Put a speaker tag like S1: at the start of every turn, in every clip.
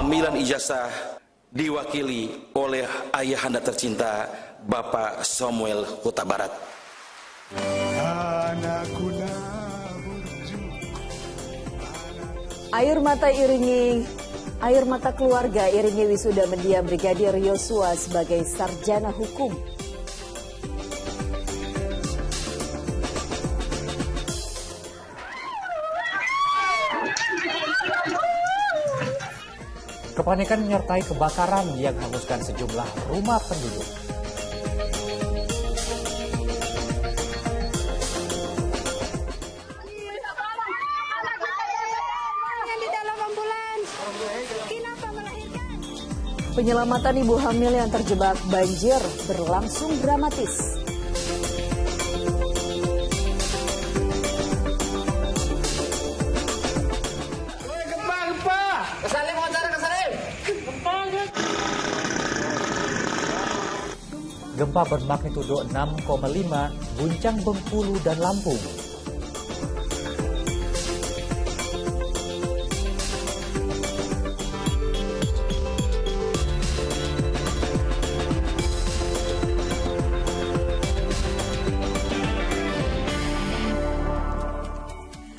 S1: pengambilan ijazah diwakili oleh ayahanda tercinta Bapak Samuel Huta Barat.
S2: Air mata keluarga iringi wisuda mendiang Brigadir Yosua sebagai sarjana hukum.
S3: Kepanikan menyertai kebakaran yang menghanguskan sejumlah rumah penduduk.
S2: Penyelamatan ibu hamil yang terjebak banjir berlangsung dramatis.
S3: Gempa bermagnitudo 6,5 guncang Bengkulu dan Lampung.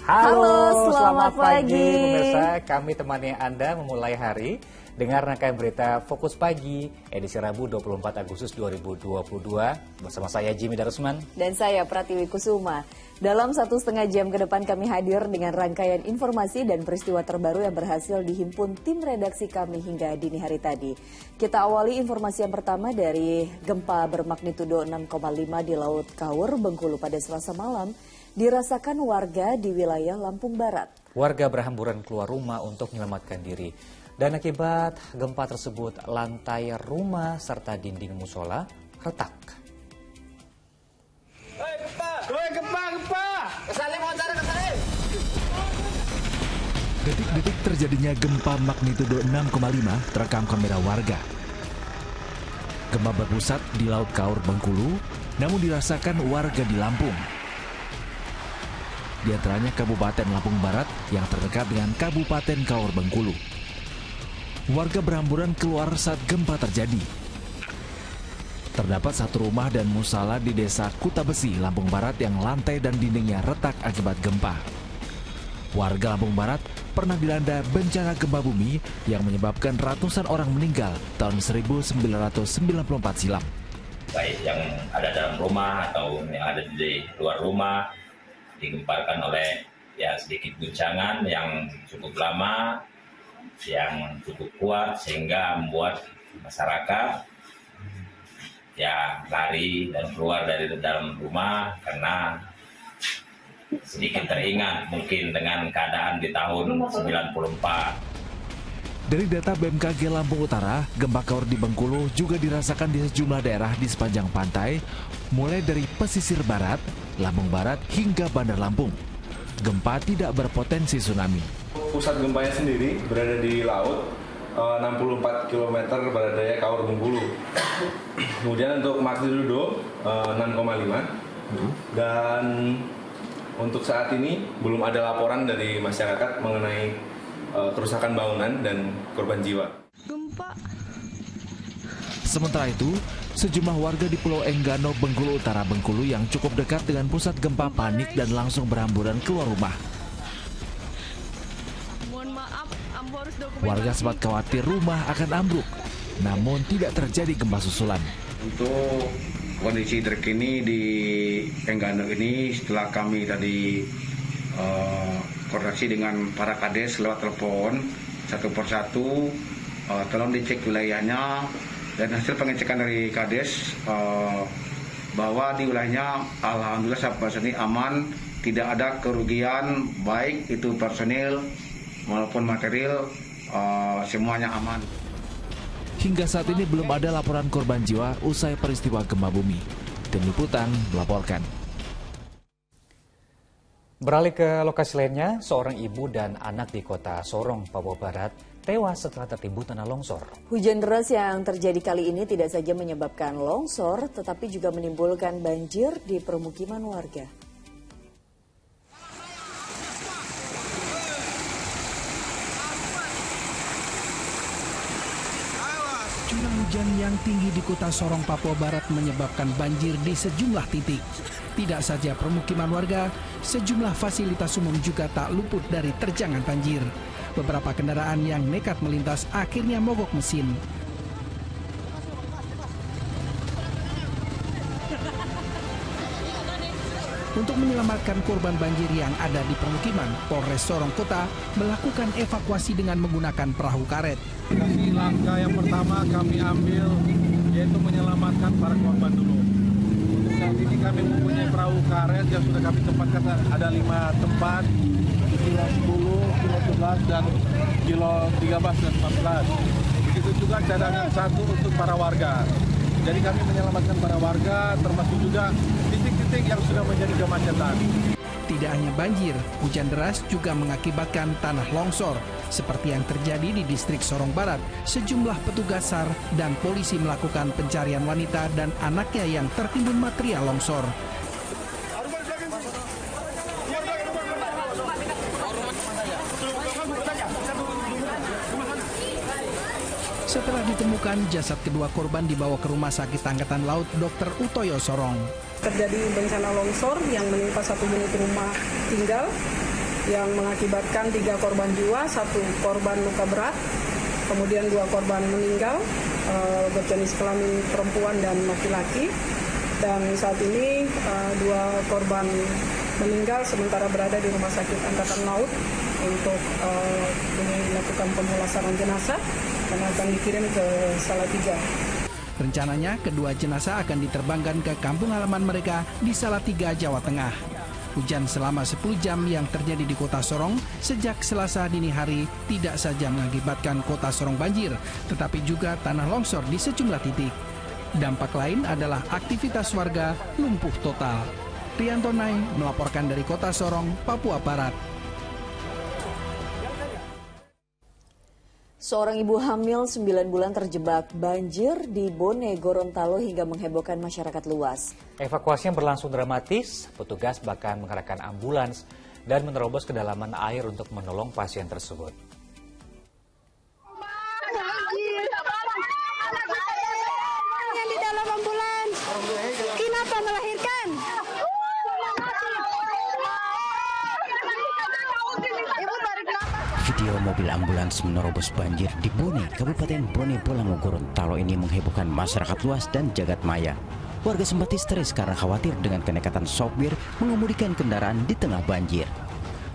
S2: Halo, selamat pagi.
S3: Pemirsa, kami temani Anda memulai hari dengan rangkaian berita Fokus Pagi edisi Rabu 24 Agustus 2022 bersama saya Jimmy Darusman
S2: dan saya Pratiwi Kusuma. Dalam 1,5 jam ke depan kami hadir dengan rangkaian informasi dan peristiwa terbaru yang berhasil dihimpun tim redaksi kami hingga dini hari tadi. Kita awali informasi yang pertama dari gempa bermagnitudo 6,5 di Laut Kaur, Bengkulu pada Selasa malam dirasakan warga di wilayah Lampung Barat.
S3: Warga berhamburan keluar rumah untuk menyelamatkan diri. Dan akibat gempa tersebut, lantai rumah serta dinding musola retak.
S4: Detik-detik terjadinya gempa magnitudo 6,5 terekam kamera warga. Gempa berpusat di Laut Kaur, Bengkulu, namun dirasakan warga di Lampung. Di antaranya Kabupaten Lampung Barat yang terdekat dengan Kabupaten Kaur, Bengkulu. Warga berhamburan keluar saat gempa terjadi. Terdapat satu rumah dan musala di desa Kutabesi, Lampung Barat yang lantai dan dindingnya retak akibat gempa. Warga Lampung Barat pernah dilanda bencana gempa bumi yang menyebabkan ratusan orang meninggal tahun 1994 silam.
S5: Baik yang ada dalam rumah atau yang ada di luar rumah digemparkan oleh sedikit guncangan yang cukup lama, yang cukup kuat sehingga membuat masyarakat lari dan keluar dari dalam rumah karena sedikit teringat mungkin dengan keadaan di tahun 94.
S4: Dari data BMKG Lampung Utara, gempa Kaur di Bengkulu juga dirasakan di sejumlah daerah di sepanjang pantai, mulai dari pesisir barat, Lampung Barat hingga Bandar Lampung. Gempa tidak berpotensi tsunami.
S6: Pusat gempanya sendiri berada di laut, 64 km barat daya Kaur Bengkulu. Kemudian untuk magnitudo 6,5 dan untuk saat ini belum ada laporan dari masyarakat mengenai kerusakan bangunan dan korban jiwa.
S4: Sementara itu, sejumlah warga di Pulau Enggano, Bengkulu Utara, Bengkulu yang cukup dekat dengan pusat gempa panik dan langsung berhamburan keluar rumah. Warga sempat khawatir rumah akan ambruk, namun tidak terjadi gempa susulan.
S7: Untuk kondisi terkini di Enggano ini, setelah kami tadi koordinasi dengan para kades lewat telepon satu persatu, tolong dicek wilayahnya, dan hasil pengecekan dari kades bahwa di wilayahnya alhamdulillah sampai ini aman, tidak ada kerugian baik itu personil maupun material, semuanya aman.
S4: Hingga saat ini belum ada laporan korban jiwa usai peristiwa gempa bumi. Tim Liputan melaporkan.
S3: Beralih ke lokasi lainnya, seorang ibu dan anak di kota Sorong, Papua Barat tewas setelah tertimbun tanah longsor.
S2: Hujan deras yang terjadi kali ini tidak saja menyebabkan longsor, tetapi juga menimbulkan banjir di permukiman warga.
S8: Hujan yang tinggi di kota Sorong, Papua Barat menyebabkan banjir di sejumlah titik. Tidak saja permukiman warga, sejumlah fasilitas umum juga tak luput dari terjangan banjir. Beberapa kendaraan yang nekat melintas akhirnya mogok mesin. Untuk menyelamatkan korban banjir yang ada di permukiman, Polres Sorong Kota melakukan evakuasi dengan menggunakan perahu karet.
S6: Langkah yang pertama kami ambil yaitu menyelamatkan para korban dulu. Untuk saat ini kami mempunyai perahu karet yang sudah kami tempatkan, ada 5 tempat, kilo 10, kilo 11, dan kilo 13 dan 14. Begitu juga cadangan 1 untuk para warga. Jadi kami menyelamatkan para warga, termasuk juga titik-titik yang sudah menjadi kemacetan.
S8: Tidak hanya banjir, hujan deras juga mengakibatkan tanah longsor. Seperti yang terjadi di distrik Sorong Barat, sejumlah petugas SAR dan polisi melakukan pencarian wanita dan anaknya yang tertimbun material longsor. Setelah ditemukan, jasad kedua korban dibawa ke Rumah Sakit Angkatan Laut Dr. Utoyo Sorong.
S9: Terjadi bencana longsor yang menimpa 1 unit rumah tinggal yang mengakibatkan 3 korban jiwa, 1 korban luka berat, kemudian 2 korban meninggal berjenis kelamin perempuan dan laki-laki. Dan saat ini 2 korban meninggal sementara berada di Rumah Sakit Angkatan Laut untuk dilakukan pemulasaran jenazah dan akan dikirim ke Salatiga.
S8: Rencananya kedua jenazah akan diterbangkan ke kampung halaman mereka di Salatiga, Jawa Tengah. Hujan selama 10 jam yang terjadi di kota Sorong sejak Selasa dini hari tidak saja mengakibatkan kota Sorong banjir, tetapi juga tanah longsor di sejumlah titik. Dampak lain adalah aktivitas warga lumpuh total. Rianto Nai melaporkan dari kota Sorong, Papua Barat.
S2: Seorang ibu hamil 9 bulan terjebak banjir di Bone, Gorontalo hingga menghebohkan masyarakat luas.
S3: Evakuasi yang berlangsung dramatis, petugas bahkan mengerahkan ambulans dan menerobos kedalaman air untuk menolong pasien tersebut.
S10: Yang di dalam ambulans, kenapa melahirkan?
S11: Video mobil ambulans menerobos banjir di Bone, Kabupaten Bone Bolango, Gorontalo ini menghebohkan masyarakat luas dan jagat maya. Warga sempat histeris karena khawatir dengan kenekatan sopir mengemudikan kendaraan di tengah banjir.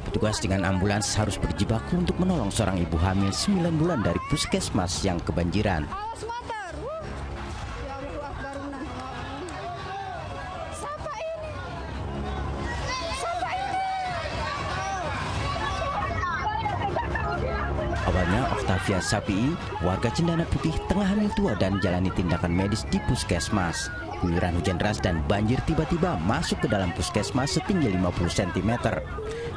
S11: Petugas dengan ambulans harus berjibaku untuk menolong seorang ibu hamil 9 bulan dari puskesmas yang kebanjiran. Awalnya Octavia Sapii, warga Cendana Putih, tengah hamil tua dan jalani tindakan medis di puskesmas. Guyuran hujan deras dan banjir tiba-tiba masuk ke dalam puskesmas setinggi 50 cm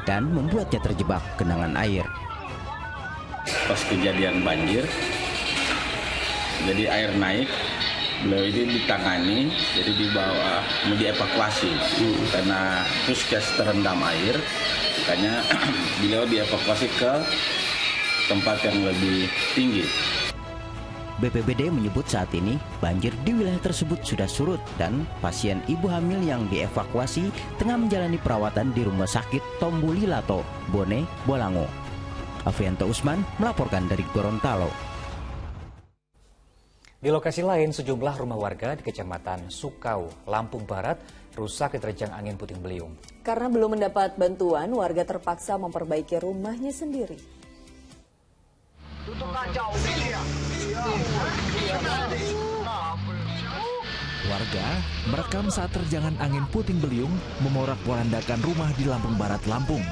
S11: dan membuatnya terjebak genangan air.
S12: Pas kejadian banjir, jadi air naik, beliau ini ditangani, jadi dibawa, mau dievakuasi karena puskes terendam air, makanya beliau dievakuasi ke tempat yang lebih tinggi.
S11: BPBD menyebut saat ini banjir di wilayah tersebut sudah surut dan pasien ibu hamil yang dievakuasi tengah menjalani perawatan di Rumah Sakit Tombulilato, Bone, Bolango. Avianto Usman melaporkan dari Gorontalo.
S3: Di lokasi lain, sejumlah rumah warga di Kecamatan Sukau, Lampung Barat rusak diterjang angin puting beliung.
S2: Karena belum mendapat bantuan, warga terpaksa memperbaiki rumahnya sendiri.
S4: Warga merekam saat terjangan angin puting beliung memorak-porandakan rumah di Lampung Barat, Lampung.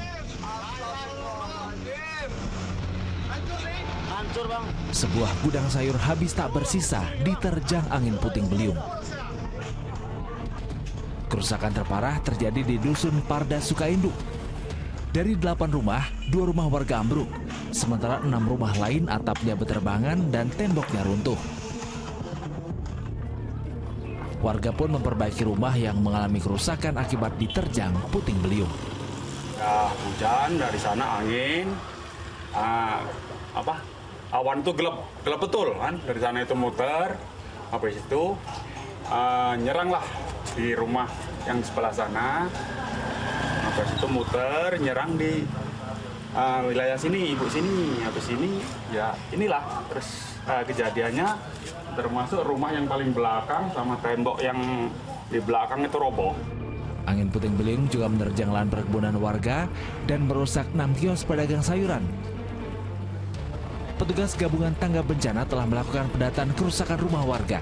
S4: Sebuah gudang sayur habis tak bersisa diterjang angin puting beliung. Kerusakan terparah terjadi di Dusun Parda Sukainduk. Dari 8 rumah, 2 rumah warga ambruk, sementara 6 rumah lain atapnya berterbangan dan temboknya runtuh. Warga pun memperbaiki rumah yang mengalami kerusakan akibat diterjang puting beliung.
S13: Ya, hujan dari sana, angin, awan itu gelap betul kan, dari sana itu muter, Habis itu nyeranglah di rumah yang di sebelah sana. Habis itu muter, nyerang di wilayah sini, ibu sini. Habis ini ya inilah terus kejadiannya, termasuk rumah yang paling belakang sama tembok yang di belakang itu roboh.
S4: Angin puting beliung juga menerjang lahan perkebunan warga dan merusak 6 kios pedagang sayuran. Petugas gabungan tangga bencana telah melakukan pendataan kerusakan rumah warga.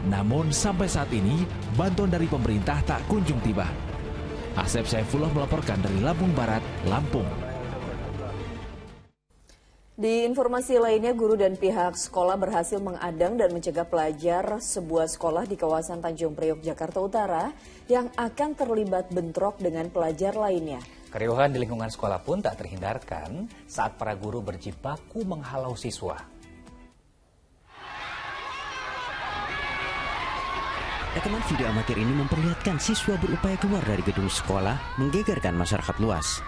S4: Namun sampai saat ini, bantuan dari pemerintah tak kunjung tiba. Asep Saifullah melaporkan dari Lampung Barat, Lampung.
S2: Di informasi lainnya, guru dan pihak sekolah berhasil mengadang dan mencegah pelajar sebuah sekolah di kawasan Tanjung Priok, Jakarta Utara yang akan terlibat bentrok dengan pelajar lainnya.
S3: Keriuhan di lingkungan sekolah pun tak terhindarkan saat para guru berjibaku menghalau siswa.
S11: Rekaman video amatir ini memperlihatkan siswa berupaya keluar dari gedung sekolah, menggegerkan masyarakat luas.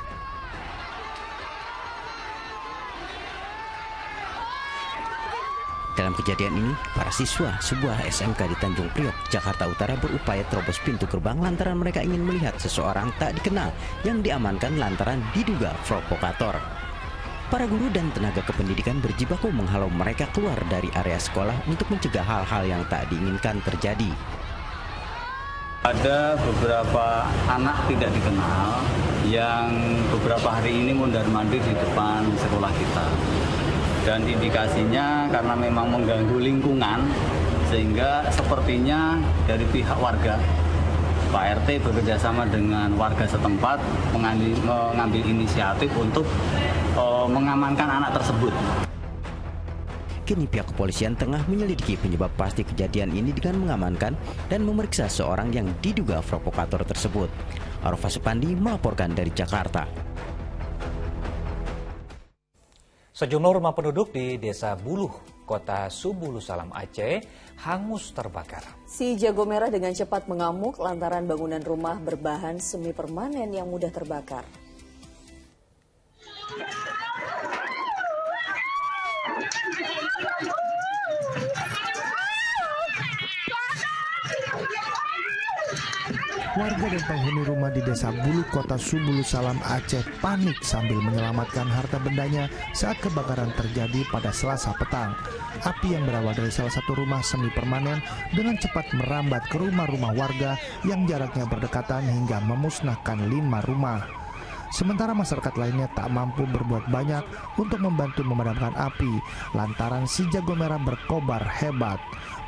S11: Dalam kejadian ini, para siswa sebuah SMK di Tanjung Priok, Jakarta Utara berupaya terobos pintu gerbang lantaran mereka ingin melihat seseorang tak dikenal yang diamankan lantaran diduga provokator. Para guru dan tenaga kependidikan berjibaku menghalau mereka keluar dari area sekolah untuk mencegah hal-hal yang tak diinginkan terjadi.
S14: Ada beberapa anak tidak dikenal yang beberapa hari ini mondar-mandir di depan sekolah kita. Dan indikasinya karena memang mengganggu lingkungan, sehingga sepertinya dari pihak warga, Pak RT bekerjasama dengan warga setempat mengambil inisiatif untuk mengamankan anak tersebut.
S11: Kini pihak kepolisian tengah menyelidiki penyebab pasti kejadian ini dengan mengamankan dan memeriksa seorang yang diduga provokator tersebut. Arfa Supandi melaporkan dari Jakarta.
S3: Sejumlah rumah penduduk di Desa Buluh, Kota Subulu Salam, Aceh, hangus terbakar.
S2: Si jago merah dengan cepat mengamuk lantaran bangunan rumah berbahan semi permanen yang mudah terbakar.
S15: Warga dan penghuni rumah di Desa Buluh, Kota Subulu Salam, Aceh panik sambil menyelamatkan harta bendanya saat kebakaran terjadi pada Selasa petang. Api yang berawal dari salah satu rumah semi permanen dengan cepat merambat ke rumah-rumah warga yang jaraknya berdekatan hingga memusnahkan 5 rumah. Sementara masyarakat lainnya tak mampu berbuat banyak untuk membantu memadamkan api lantaran si jago merah berkobar hebat.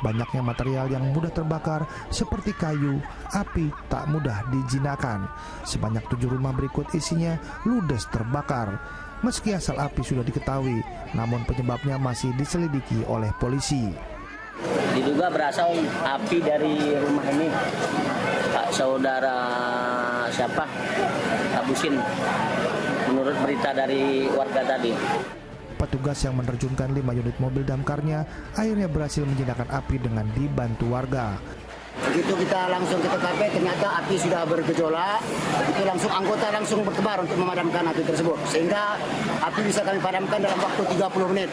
S15: Banyaknya material yang mudah terbakar seperti kayu, api tak mudah dijinakan. Sebanyak 7 rumah berikut isinya ludes terbakar. Meski asal api sudah diketahui, namun penyebabnya masih diselidiki oleh polisi.
S16: Diduga berasal api dari rumah ini, Pak Saudara siapa? Abusin, menurut berita dari warga tadi.
S15: Petugas yang menerjunkan 5 unit mobil damkarnya akhirnya berhasil menjinakkan api dengan dibantu warga.
S17: Begitu kita langsung ke TKP, ternyata api sudah bergejolak. Itu langsung anggota langsung bertebar untuk memadamkan api tersebut, sehingga api bisa kami padamkan dalam waktu 30 menit.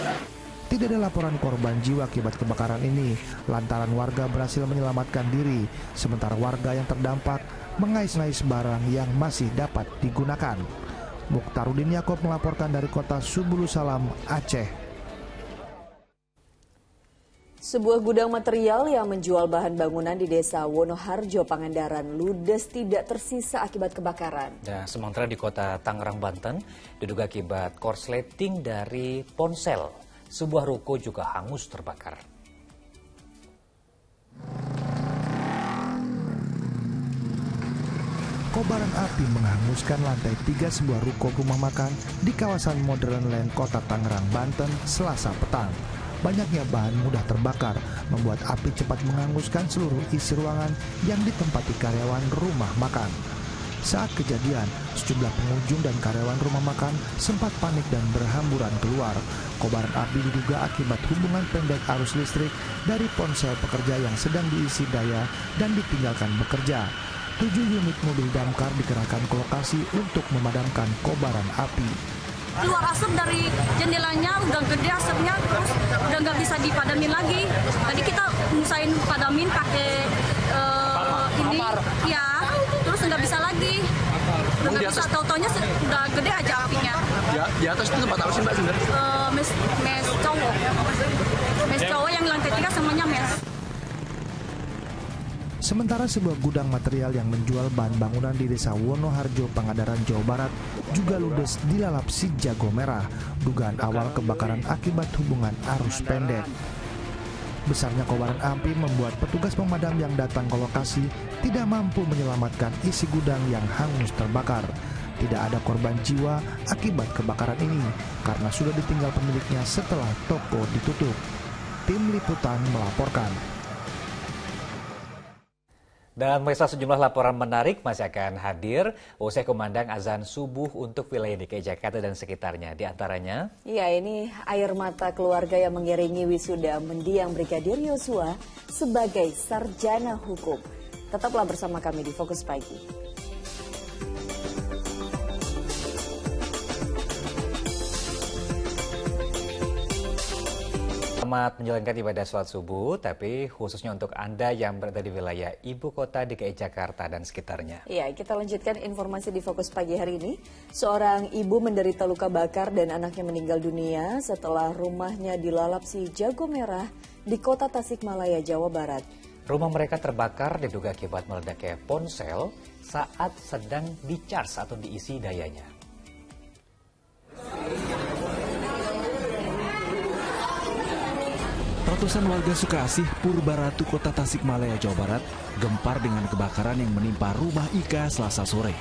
S15: Tidak ada laporan korban jiwa akibat kebakaran ini, lantaran warga berhasil menyelamatkan diri, sementara warga yang terdampak mengais-ngais barang yang masih dapat digunakan. Mukhtarudin Yaakob melaporkan dari Kota Subulu Salam, Aceh.
S2: Sebuah gudang material yang menjual bahan bangunan di Desa Wonoharjo, Pangandaran, ludes tidak tersisa akibat kebakaran.
S3: Dan sementara di Kota Tangerang, Banten, diduga akibat korsleting dari ponsel, sebuah ruko juga hangus terbakar.
S15: Kobaran api menghanguskan lantai 3 sebuah ruko rumah makan di kawasan Modern Land, Kota Tangerang, Banten, Selasa petang. Banyaknya bahan mudah terbakar membuat api cepat menghanguskan seluruh isi ruangan yang ditempati karyawan rumah makan. Saat kejadian, sejumlah pengunjung dan karyawan rumah makan sempat panik dan berhamburan keluar. Kobaran api diduga akibat hubungan pendek arus listrik dari ponsel pekerja yang sedang diisi daya dan ditinggalkan bekerja. 7 unit mobil damkar dikerahkan ke lokasi untuk memadamkan kobaran api.
S18: keluar asap dari jendelanya, udah gede asapnya, terus udah nggak bisa dipadamin lagi. Tadi kita ngusain padamin pakai ini, ya, terus nggak bisa lagi. Udah nggak bisa, tau-taunya udah gede aja apinya.
S19: Di atas itu tempat apa sih Mbak sebenarnya?
S18: Mes cowok. Mes cowok yang lantai 3 semuanya mes.
S15: Sementara sebuah gudang material yang menjual bahan bangunan di Desa Wonoharjo, Pangandaran, Jawa Barat juga ludes dilalap si jago merah. Dugaan awal kebakaran akibat hubungan arus pendek. Besarnya kobaran api membuat petugas pemadam yang datang ke lokasi tidak mampu menyelamatkan isi gudang yang hangus terbakar. Tidak ada korban jiwa akibat kebakaran ini karena sudah ditinggal pemiliknya setelah toko ditutup. Tim Liputan melaporkan.
S3: Dan pemirsa, sejumlah laporan menarik masih akan hadir usai kumandang azan subuh untuk wilayah DKI Jakarta dan sekitarnya. Di antaranya,
S2: ya, ini air mata keluarga yang mengiringi wisuda mendiang Brigadir Yosua sebagai sarjana hukum. Tetaplah bersama kami di Fokus Pagi.
S3: Selamat menjalankan ibadah sholat subuh, tapi khususnya untuk Anda yang berada di wilayah Ibu Kota DKI Jakarta dan sekitarnya.
S2: Ya, kita lanjutkan informasi di Fokus Pagi hari ini. Seorang ibu menderita luka bakar dan anaknya meninggal dunia setelah rumahnya dilalap si jago merah di Kota Tasikmalaya, Jawa Barat.
S3: Rumah mereka terbakar diduga akibat meledaknya ponsel saat sedang dicas atau diisi dayanya.
S4: Ratusan warga Sukasih, Purbaratu, Kota Tasikmalaya, Jawa Barat gempar dengan kebakaran yang menimpa rumah Ika Selasa sore.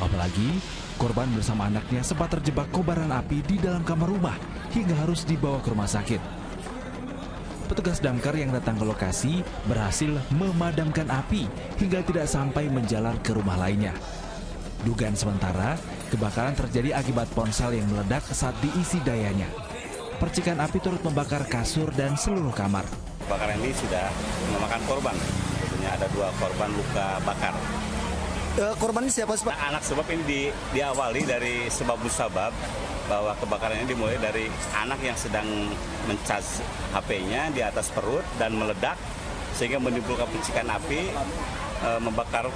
S4: Apalagi, korban bersama anaknya sempat terjebak kobaran api di dalam kamar rumah hingga harus dibawa ke rumah sakit. Petugas damkar yang datang ke lokasi berhasil memadamkan api hingga tidak sampai menjalar ke rumah lainnya. Dugaan sementara, kebakaran terjadi akibat ponsel yang meledak saat diisi dayanya. Percikan api turut membakar kasur dan seluruh kamar.
S20: Kebakaran ini sudah memakan korban. Tentunya ada 2 korban luka bakar.
S19: Korban ini siapa, Pak?
S20: Anak sebab ini diawali dari sebab musabab bahwa kebakaran ini dimulai dari anak yang sedang mencas HP-nya di atas perut dan meledak sehingga menimbulkan percikan api, membakar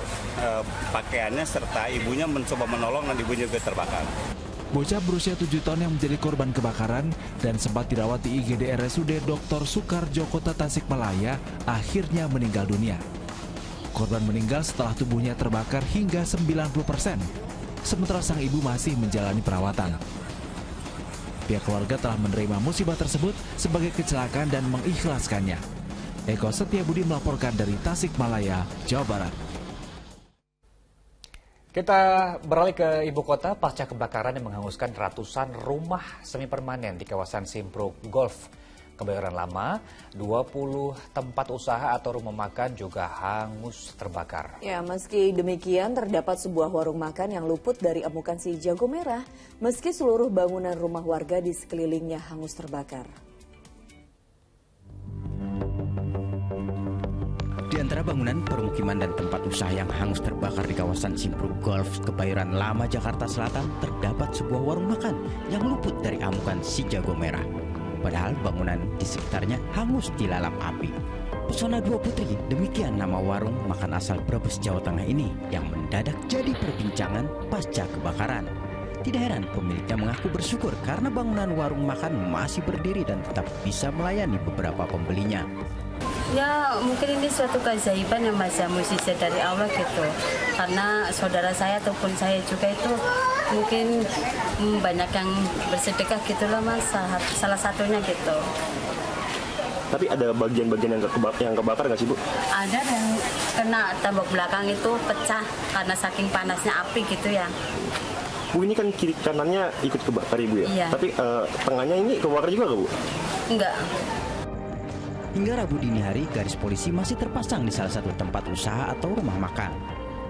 S20: pakaiannya serta ibunya mencoba menolong dan ibunya juga terbakar.
S4: Bocah berusia 7 tahun yang menjadi korban kebakaran dan sempat dirawat di IGD RSUD Dr. Soekarjo Kota Tasikmalaya akhirnya meninggal dunia. Korban meninggal setelah tubuhnya terbakar hingga 90%, sementara sang ibu masih menjalani perawatan. Pihak keluarga telah menerima musibah tersebut sebagai kecelakaan dan mengikhlaskannya. Eko Setiabudi melaporkan dari Tasikmalaya, Jawa Barat.
S3: Kita beralih ke ibu kota pasca kebakaran yang menghanguskan ratusan rumah semi permanen di kawasan Simpruk Golf, Kebayoran Lama. 20 tempat usaha atau rumah makan juga hangus terbakar.
S2: Ya, meski demikian terdapat sebuah warung makan yang luput dari amukan si jago merah, meski seluruh bangunan rumah warga di sekelilingnya hangus terbakar.
S11: Di antara bangunan permukiman dan tempat usaha yang hangus terbakar di kawasan Simpruk Golf, Kebayoran Lama, Jakarta Selatan, terdapat sebuah warung makan yang luput dari amukan si jago merah. Padahal bangunan di sekitarnya hangus dilalap api. Pesona Dua Putri, demikian nama warung makan asal Brebes, Jawa Tengah ini yang mendadak jadi perbincangan pasca kebakaran. Tidak heran pemiliknya mengaku bersyukur karena bangunan warung makan masih berdiri dan tetap bisa melayani beberapa pembelinya.
S21: Ya, mungkin ini suatu keajaiban yang Mas, musisi dari Allah gitu. Karena saudara saya ataupun saya juga itu mungkin banyak yang bersedekah gitu loh Mas, salah satunya gitu.
S19: Tapi ada bagian-bagian yang kebakar nggak sih Bu?
S21: Ada yang kena tembok belakang itu pecah karena saking panasnya api gitu ya.
S19: Bu, ini kan kiri kanannya ikut kebakar Ibu ya?
S21: Iya.
S19: Tapi tengahnya ini kebakar juga nggak Bu?
S21: Enggak.
S11: Hingga Rabu dini hari, garis polisi masih terpasang di salah satu tempat usaha atau rumah makan.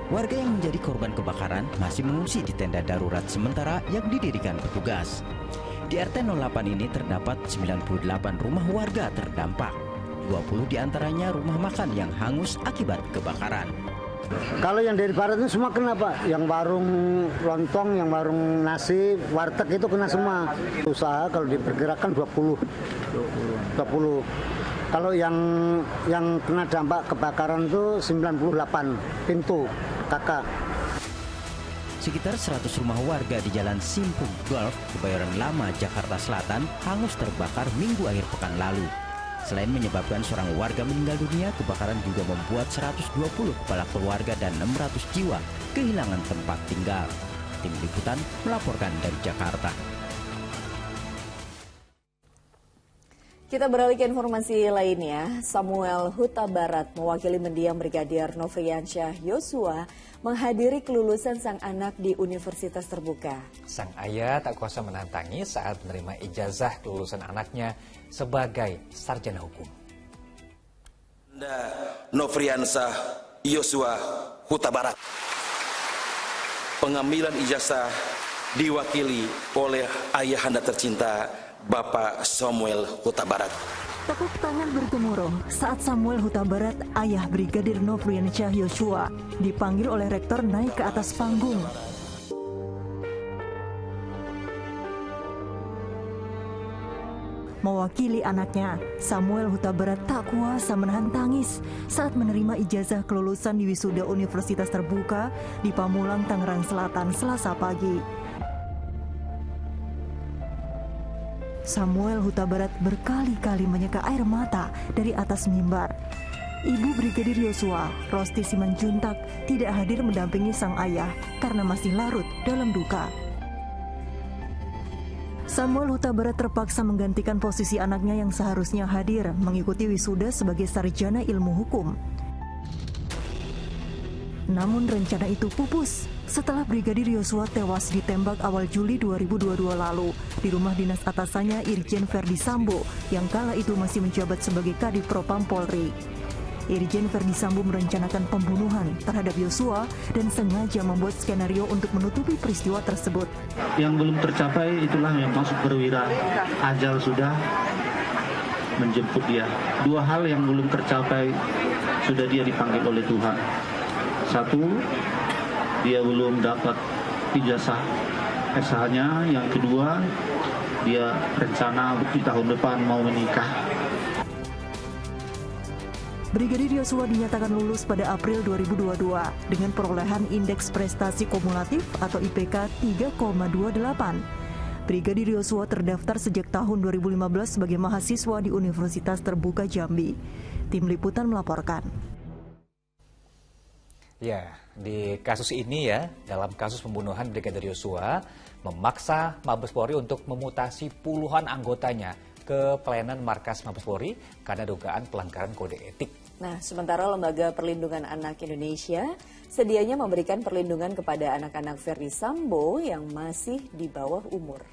S11: Warga yang menjadi korban kebakaran masih mengungsi di tenda darurat sementara yang didirikan petugas. Di RT 08 ini terdapat 98 rumah warga terdampak. 20 diantaranya rumah makan yang hangus akibat kebakaran.
S17: Kalau yang dari barat itu semua kena Pak, yang warung lontong, yang warung nasi, warteg itu kena semua. Usaha kalau diperkirakan 20. Kalau yang kena dampak kebakaran itu 98 pintu kakak.
S11: Sekitar 100 rumah warga di Jalan Simpung Golf, Kebayoran Lama, Jakarta Selatan hangus terbakar Minggu akhir pekan lalu. Selain menyebabkan seorang warga meninggal dunia, kebakaran juga membuat 120 kepala keluarga dan 600 jiwa kehilangan tempat tinggal. Tim Liputan melaporkan dari Jakarta.
S2: Kita beralih ke informasi lainnya. Samuel Huta Barat mewakili mendiang Brigadir Nofriansyah Yosua menghadiri kelulusan sang anak di Universitas Terbuka.
S3: Sang ayah tak kuasa menahan tangis saat menerima ijazah kelulusan anaknya sebagai sarjana hukum.
S1: Nofriansyah Yosua Huta Barat. Pengambilan ijazah diwakili oleh ayahanda tercinta Bapak Samuel Huta Barat.
S22: Tepuk tangan bergemuruh saat Samuel Huta Barat, ayah Brigadir Nofriansyah Yosua, dipanggil oleh rektor naik ke atas panggung. Mewakili anaknya, Samuel Huta Barat tak kuasa menahan tangis saat menerima ijazah kelulusan di wisuda Universitas Terbuka di Pamulang, Tangerang Selatan, Selasa pagi. Samuel Huta Barat berkali-kali menyeka air mata dari atas mimbar. Ibu Brigadir Yosua, Rosti Simanjuntak, tidak hadir mendampingi sang ayah karena masih larut dalam duka. Samuel Huta Barat terpaksa menggantikan posisi anaknya yang seharusnya hadir mengikuti wisuda sebagai sarjana ilmu hukum. Namun rencana itu pupus setelah Brigadir Yosua tewas ditembak awal Juli 2022 lalu di rumah dinas atasannya Irjen Verdi Sambo yang kala itu masih menjabat sebagai Kadif Propam Polri. Irjen Verdi Sambo merencanakan pembunuhan terhadap Yosua dan sengaja membuat skenario untuk menutupi peristiwa tersebut.
S23: Yang belum tercapai itulah yang masuk perwira. Ajal sudah menjemput dia. Dua hal yang belum tercapai sudah dia dipanggil oleh Tuhan. Satu, dia belum dapat ijazah SH-nya. Yang kedua, dia rencana di tahun depan mau menikah.
S22: Brigadir Yosua dinyatakan lulus pada April 2022 dengan perolehan Indeks Prestasi Kumulatif atau IPK 3,28. Brigadir Yosua terdaftar sejak tahun 2015 sebagai mahasiswa di Universitas Terbuka Jambi. Tim Liputan melaporkan.
S3: Ya, di kasus ini ya, dalam kasus pembunuhan Brigadir Yosua, memaksa Mabes Polri untuk memutasi puluhan anggotanya ke pelayanan markas Mabes Polri karena dugaan pelanggaran kode etik.
S2: Nah, sementara Lembaga Perlindungan Anak Indonesia sedianya memberikan perlindungan kepada anak-anak Verdi Sambo yang masih di bawah umur.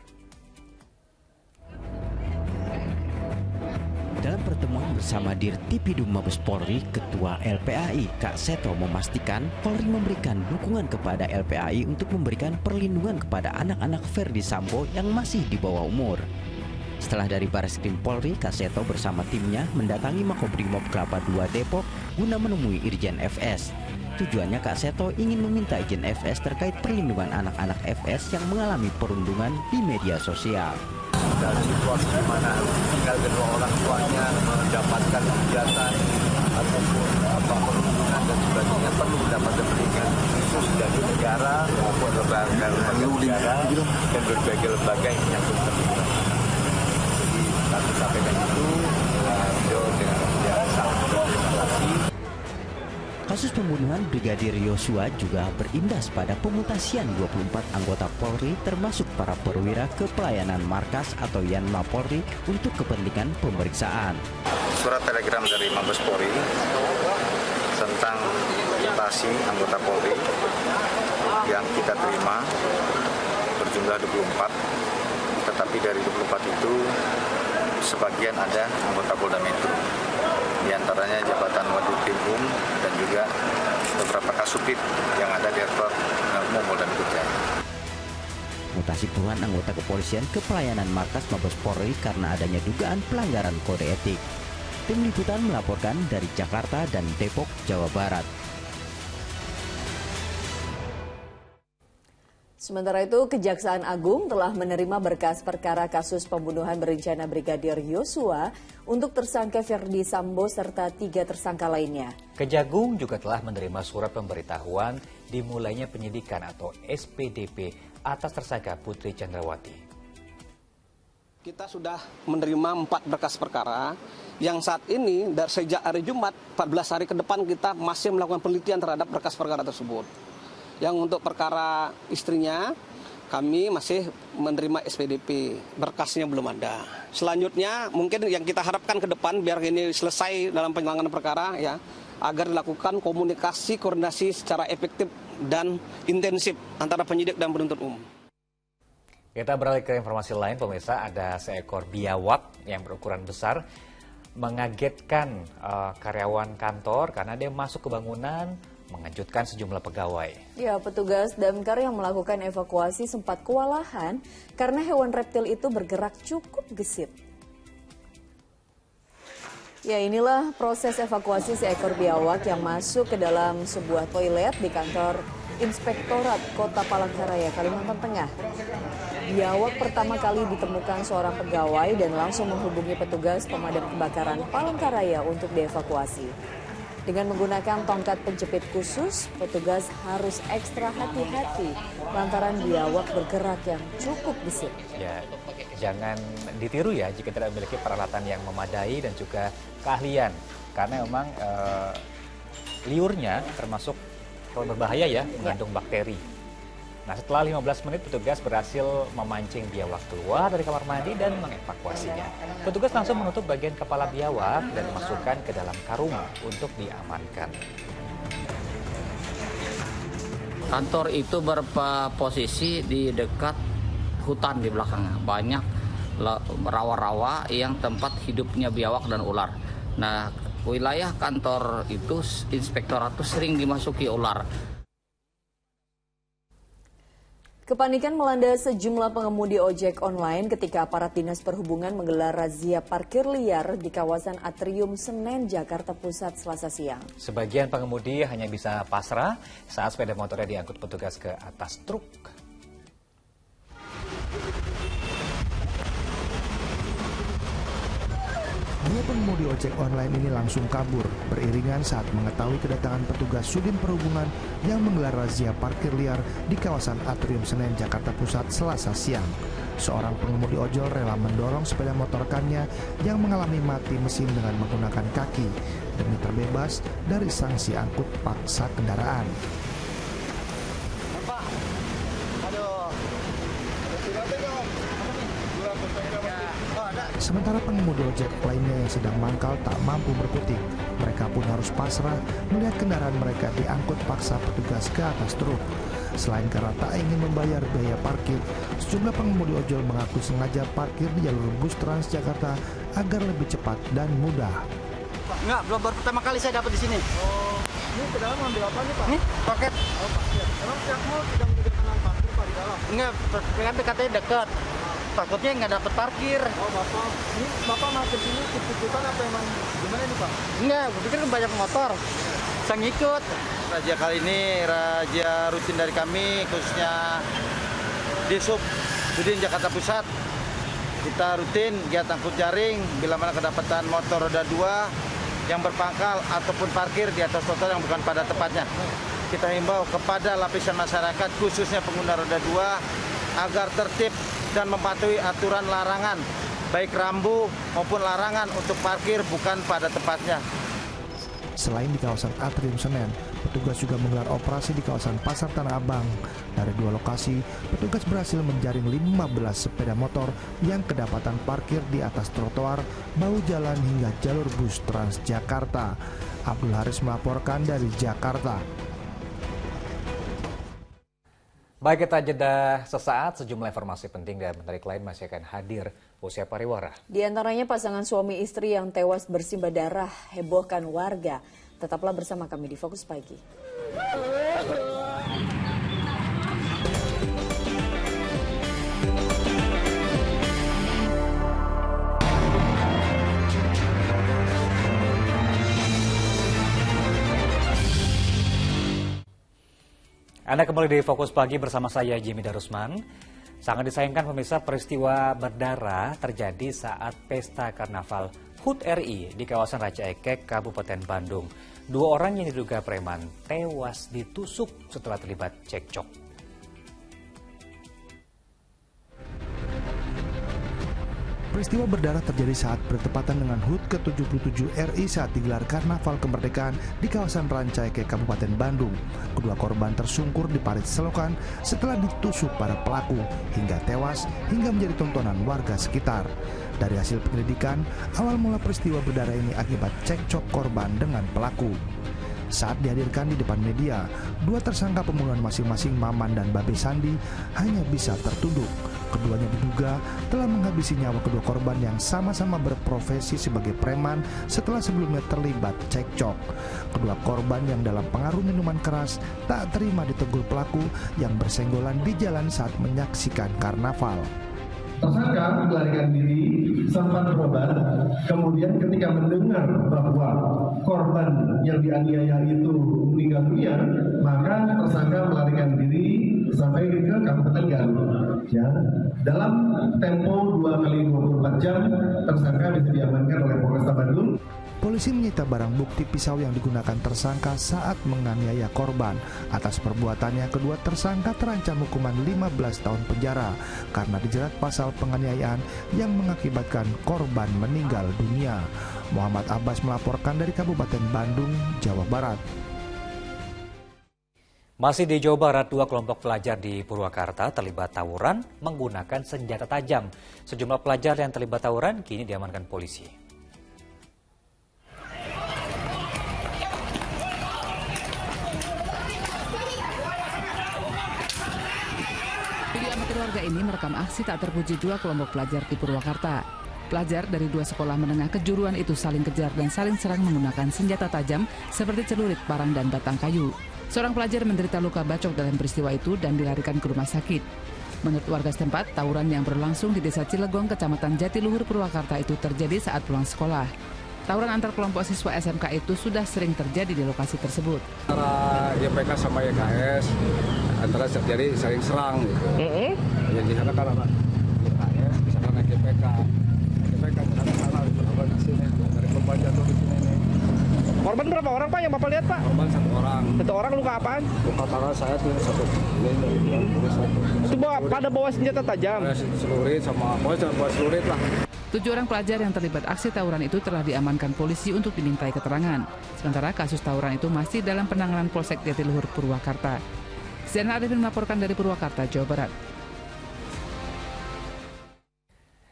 S11: Dalam pertemuan bersama Dirtipidum Mabes Polri, Ketua LPAI Kak Seto memastikan Polri memberikan dukungan kepada LPAI untuk memberikan perlindungan kepada anak-anak Verdi Sambo yang masih di bawah umur. Setelah dari Bareskrim Polri, Kak Seto bersama timnya mendatangi Makobrimob Kelapa II Depok guna menemui Irjen FS. Tujuannya Kak Seto ingin meminta izin FS terkait perlindungan anak-anak FS yang mengalami perundungan di media sosial.
S24: Dari situasi di mana tinggal kedua orang tuanya mendapatkan kegiatan ataupun perlindungan dan sebagainya perlu mendapatkan perlindungan khusus dari negara maupun lembaga negara dan berbagai lembaga yang menyangkut perlindungan. Jadi kami sampaikan itu dengan sangat berterima kasih.
S11: Kasus pembunuhan Brigadir Yosua juga berimbas pada pemutasian 24 anggota Polri termasuk para perwira ke pelayanan markas atau Yanma Polri untuk kepentingan pemeriksaan.
S7: Surat telegram dari Mabes Polri tentang mutasi anggota Polri yang kita terima berjumlah 24, tetapi dari 24 itu sebagian ada anggota Polda Metro. Di antaranya jabatan Wadud Timum dan juga beberapa kasubdit yang ada di Direktorat Umum Polda Metro Jaya.
S11: Mutasi puluhan anggota kepolisian ke pelayanan markas Mabes Polri karena adanya dugaan pelanggaran kode etik. Tim Liputan melaporkan dari Jakarta dan Depok, Jawa Barat.
S2: Sementara itu, Kejaksaan Agung telah menerima berkas perkara kasus pembunuhan berencana Brigadir Yosua untuk tersangka Ferdi Sambo serta 3 tersangka lainnya.
S3: Kejagung juga telah menerima surat pemberitahuan dimulainya penyidikan atau SPDP atas tersangka Putri Chandrawati.
S5: Kita sudah menerima 4 berkas perkara yang saat ini dari sejak hari Jumat 14 hari ke depan kita masih melakukan penelitian terhadap berkas perkara tersebut. Yang untuk perkara istrinya, kami masih menerima SPDP, berkasnya belum ada. Selanjutnya mungkin yang kita harapkan ke depan biar ini selesai dalam penanganan perkara ya, agar dilakukan komunikasi, koordinasi secara efektif dan intensif antara penyidik dan penuntut umum.
S3: Kita beralih ke informasi lain, pemirsa. Ada seekor biawak yang berukuran besar mengagetkan karyawan kantor karena dia masuk ke bangunan, mengejutkan sejumlah pegawai.
S2: Ya, petugas damkar yang melakukan evakuasi sempat kewalahan karena hewan reptil itu bergerak cukup gesit. Ya, inilah proses evakuasi seekor biawak yang masuk ke dalam sebuah toilet di kantor Inspektorat Kota Palangkaraya, Kalimantan Tengah. Biawak pertama kali ditemukan seorang pegawai dan langsung menghubungi petugas pemadam kebakaran Palangkaraya untuk dievakuasi. Dengan menggunakan tongkat penjepit khusus, petugas harus ekstra hati-hati lantaran biawak bergerak yang cukup gesit.
S3: Ya, jangan ditiru ya jika tidak memiliki peralatan yang memadai dan juga keahlian. Karena memang liurnya termasuk berbahaya ya, mengandung bakteri. Nah, setelah 15 menit petugas berhasil memancing biawak keluar dari kamar mandi dan mengevakuasinya. Petugas langsung menutup bagian kepala biawak dan dimasukkan ke dalam karung untuk diamankan.
S6: Kantor itu berposisi di dekat hutan di belakangnya. Banyak rawa-rawa yang tempat hidupnya biawak dan ular. Nah, wilayah kantor itu inspektorat itu sering dimasuki ular.
S2: Kepanikan melanda sejumlah pengemudi ojek online ketika aparat Dinas Perhubungan menggelar razia parkir liar di kawasan Atrium Senen, Jakarta Pusat Selasa siang.
S3: Sebagian pengemudi hanya bisa pasrah saat sepeda motornya diangkut petugas ke atas truk.
S15: Dua pengemudi ojek online ini langsung kabur beriringan saat mengetahui kedatangan petugas Sudin Perhubungan yang menggelar razia parkir liar di kawasan Atrium Senen, Jakarta Pusat Selasa siang. Seorang pengemudi ojol rela mendorong sepeda motor rekannya yang mengalami mati mesin dengan menggunakan kaki demi terbebas dari sanksi angkut paksa kendaraan. Sementara pengemudi ojek lainnya yang sedang mangkal tak mampu berkutik. Mereka pun harus pasrah melihat kendaraan mereka diangkut paksa petugas ke atas truk. Selain karena tak ingin membayar biaya parkir, sejumlah pengemudi ojol mengaku sengaja parkir di jalur bus Transjakarta agar lebih cepat dan mudah.
S17: Enggak, belum baru pertama kali saya dapat di sini.
S8: Oh, ini ke dalam ambil apa nih Pak?
S17: Ini paket.
S8: Oh, paket. Emang pihak mall tidak menyediakan parkir Pak di dalam?
S17: Enggak, PKP katanya dekat. Takutnya nggak dapat parkir.
S8: Oh Bapak, ini Bapak mau ke sini ikut-ikutan apa emang gimana nih Pak?
S17: Enggak, gue pikir banyak motor. Saya ngikut.
S9: Razia kali ini razia rutin dari kami, khususnya di Sudin Jakarta Pusat. Kita rutin giat angkut jaring bila mana kedapatan motor roda 2 yang berpangkal ataupun parkir di atas trotoar yang bukan pada tempatnya. Kita himbau kepada lapisan masyarakat khususnya pengguna roda 2 agar tertib dan mematuhi aturan larangan, baik rambu maupun larangan untuk parkir bukan pada tempatnya.
S15: Selain di kawasan Atrium Senen, petugas juga menggelar operasi di kawasan Pasar Tanah Abang. Dari 2 lokasi, petugas berhasil menjaring 15 sepeda motor yang kedapatan parkir di atas trotoar, bahu jalan hingga jalur bus Transjakarta. Abdul Haris melaporkan dari Jakarta.
S3: Baik, kita jeda sesaat. Sejumlah informasi penting dan menarik lain masih akan hadir usai pariwara.
S2: Di antaranya pasangan suami istri yang tewas bersimbah darah hebohkan warga. Tetaplah bersama kami di Fokus Pagi.
S3: Anda kembali di Fokus Pagi bersama saya Jimmy Darusman. Sangat disayangkan pemirsa, peristiwa berdarah terjadi saat pesta karnaval HUT RI di kawasan Ranca Ekek, Kabupaten Bandung. 2 orang yang diduga preman tewas ditusuk setelah terlibat cekcok.
S15: Peristiwa berdarah terjadi saat bertepatan dengan HUT ke-77 RI saat digelar Karnaval Kemerdekaan di kawasan Ranca Ekek, Kabupaten Bandung. Kedua korban tersungkur di parit selokan setelah ditusuk para pelaku hingga tewas hingga menjadi tontonan warga sekitar. Dari hasil penyelidikan, awal mula peristiwa berdarah ini akibat cekcok korban dengan pelaku. Saat dihadirkan di depan media, 2 tersangka pembunuhan masing-masing Maman dan Babe Sandi hanya bisa tertunduk. Keduanya diduga telah menghabisi nyawa kedua korban yang sama-sama berprofesi sebagai preman setelah sebelumnya terlibat cekcok. Kedua korban yang dalam pengaruh minuman keras tak terima ditegur pelaku yang bersenggolan di jalan saat menyaksikan karnaval.
S10: Tersangka melarikan diri, sempat berobat, kemudian ketika mendengar bahwa korban yang dianiaya itu meninggal dunia, maka tersangka melarikan diri sampai ke Kabupaten Garut. Ya, dalam tempo 2 kali 24 jam, tersangka bisa diamankan oleh Polresta Bandung.
S15: Polisi menyita barang bukti pisau yang digunakan tersangka saat menganiaya korban. Atas perbuatannya, kedua tersangka terancam hukuman 15 tahun penjara karena dijerat pasal penganiayaan yang mengakibatkan korban meninggal dunia. Muhammad Abbas melaporkan dari Kabupaten Bandung, Jawa Barat.
S3: Masih di Jawa Barat, 2 kelompok pelajar di Purwakarta terlibat tawuran menggunakan senjata tajam. Sejumlah pelajar yang terlibat tawuran kini diamankan polisi.
S12: Keluarga ini merekam aksi tak terpuji 2 kelompok pelajar di Purwakarta. Pelajar dari 2 sekolah menengah kejuruan itu saling kejar dan saling serang menggunakan senjata tajam seperti celurit, parang, dan batang kayu. Seorang pelajar menderita luka bacok dalam peristiwa itu dan dilarikan ke rumah sakit. Menurut warga setempat, tawuran yang berlangsung di Desa Cilegong, Kecamatan Jatiluhur, Purwakarta itu terjadi saat pulang sekolah. Tawuran antar kelompok siswa SMK itu sudah sering terjadi di lokasi tersebut.
S13: Antara YPK sama YKS, antara terjadi saling serang gitu. Jadi di sana kan anak YKS, di sana anak YPK. YPK di sana di sini, dari korban jatuh di sini nih.
S8: Korban berapa orang Pak yang Bapak lihat Pak?
S13: Korban 1 orang.
S8: 1 orang luka apaan?
S13: Luka tangan saya tuh 1.
S8: Itu pada bawa senjata tajam?
S13: Celurit sama, pokoknya bawa celurit lah.
S12: 7 orang pelajar yang terlibat aksi tawuran itu telah diamankan polisi untuk dimintai keterangan. Sementara kasus tawuran itu masih dalam penanganan Polsek Jatiluhur, Purwakarta. Zainal Arifin melaporkan dari Purwakarta, Jawa Barat.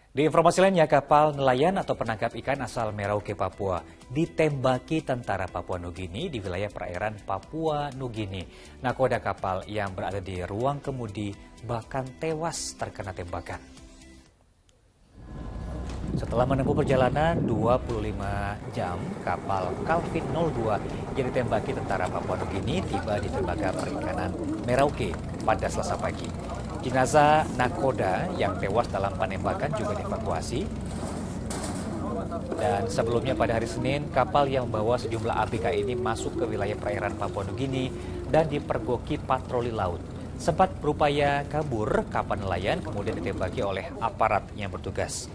S3: Di informasi lainnya, kapal nelayan atau penangkap ikan asal Merauke, Papua ditembaki tentara Papua Nugini di wilayah perairan Papua Nugini. Nakoda kapal yang berada di ruang kemudi bahkan tewas terkena tembakan. Setelah menempuh perjalanan 25 jam, kapal Calvin 02 yang ditembaki tentara Papua Nugini tiba di dermaga perikanan Merauke pada Selasa pagi. Jenazah nakoda yang tewas dalam penembakan juga dievakuasi. Dan sebelumnya pada hari Senin, kapal yang membawa sejumlah ABK ini masuk ke wilayah perairan Papua Nugini dan dipergoki patroli laut. Sempat berupaya kabur, kapal nelayan kemudian ditembaki oleh aparat yang bertugas.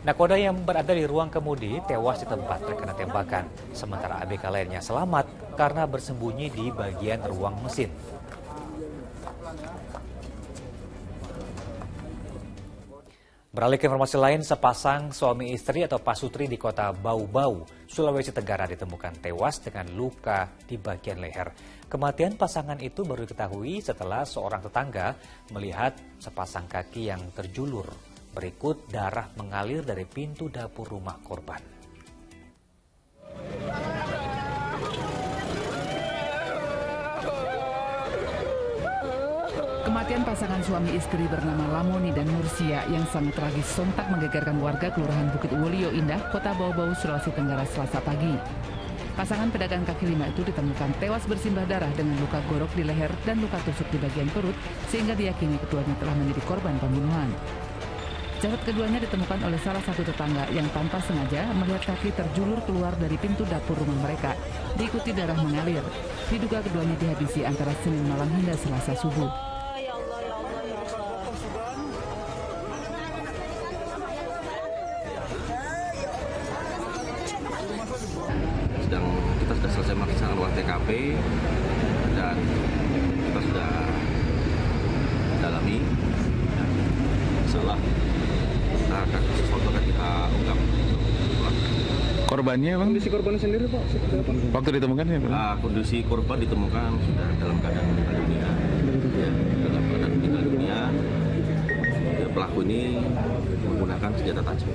S3: Nakoda yang berada di ruang kemudi tewas di tempat terkena tembakan, sementara ABK lainnya selamat karena bersembunyi di bagian ruang mesin. Beralih ke informasi lain, sepasang suami istri atau pasutri di kota Bau-Bau, Sulawesi Tenggara ditemukan tewas dengan luka di bagian leher. Kematian pasangan itu baru diketahui setelah seorang tetangga melihat sepasang kaki yang terjulur. Berikut darah mengalir dari pintu dapur rumah korban.
S12: Kematian pasangan suami istri bernama Lamoni dan Mursia yang sangat tragis sontak menggegerkan warga Kelurahan Bukit Wolio Indah, Kota Bau-Bau, Sulawesi Tenggara Selasa pagi. Pasangan pedagang kaki lima itu ditemukan tewas bersimbah darah dengan luka gorok di leher dan luka tusuk di bagian perut, sehingga diyakini keduanya telah menjadi korban pembunuhan. Jasad keduanya ditemukan oleh salah satu tetangga yang tanpa sengaja melihat kaki terjulur keluar dari pintu dapur rumah mereka, diikuti darah mengalir. Diduga keduanya dihabisi antara Senin malam hingga Selasa subuh.
S14: Kita sudah selesai melaksanakan olah TKP dan kita sudah dalami. Salah sesuatu akan kita ungkap.
S16: Korbannya bang?
S14: Kondisi korban sendiri Pak?
S16: Waktu ditemukan ya?
S14: Kondisi korban ditemukan sudah dalam keadaan meninggal dunia. Ya, dalam keadaan meninggal dunia. Ya, pelaku ini menggunakan senjata tajam.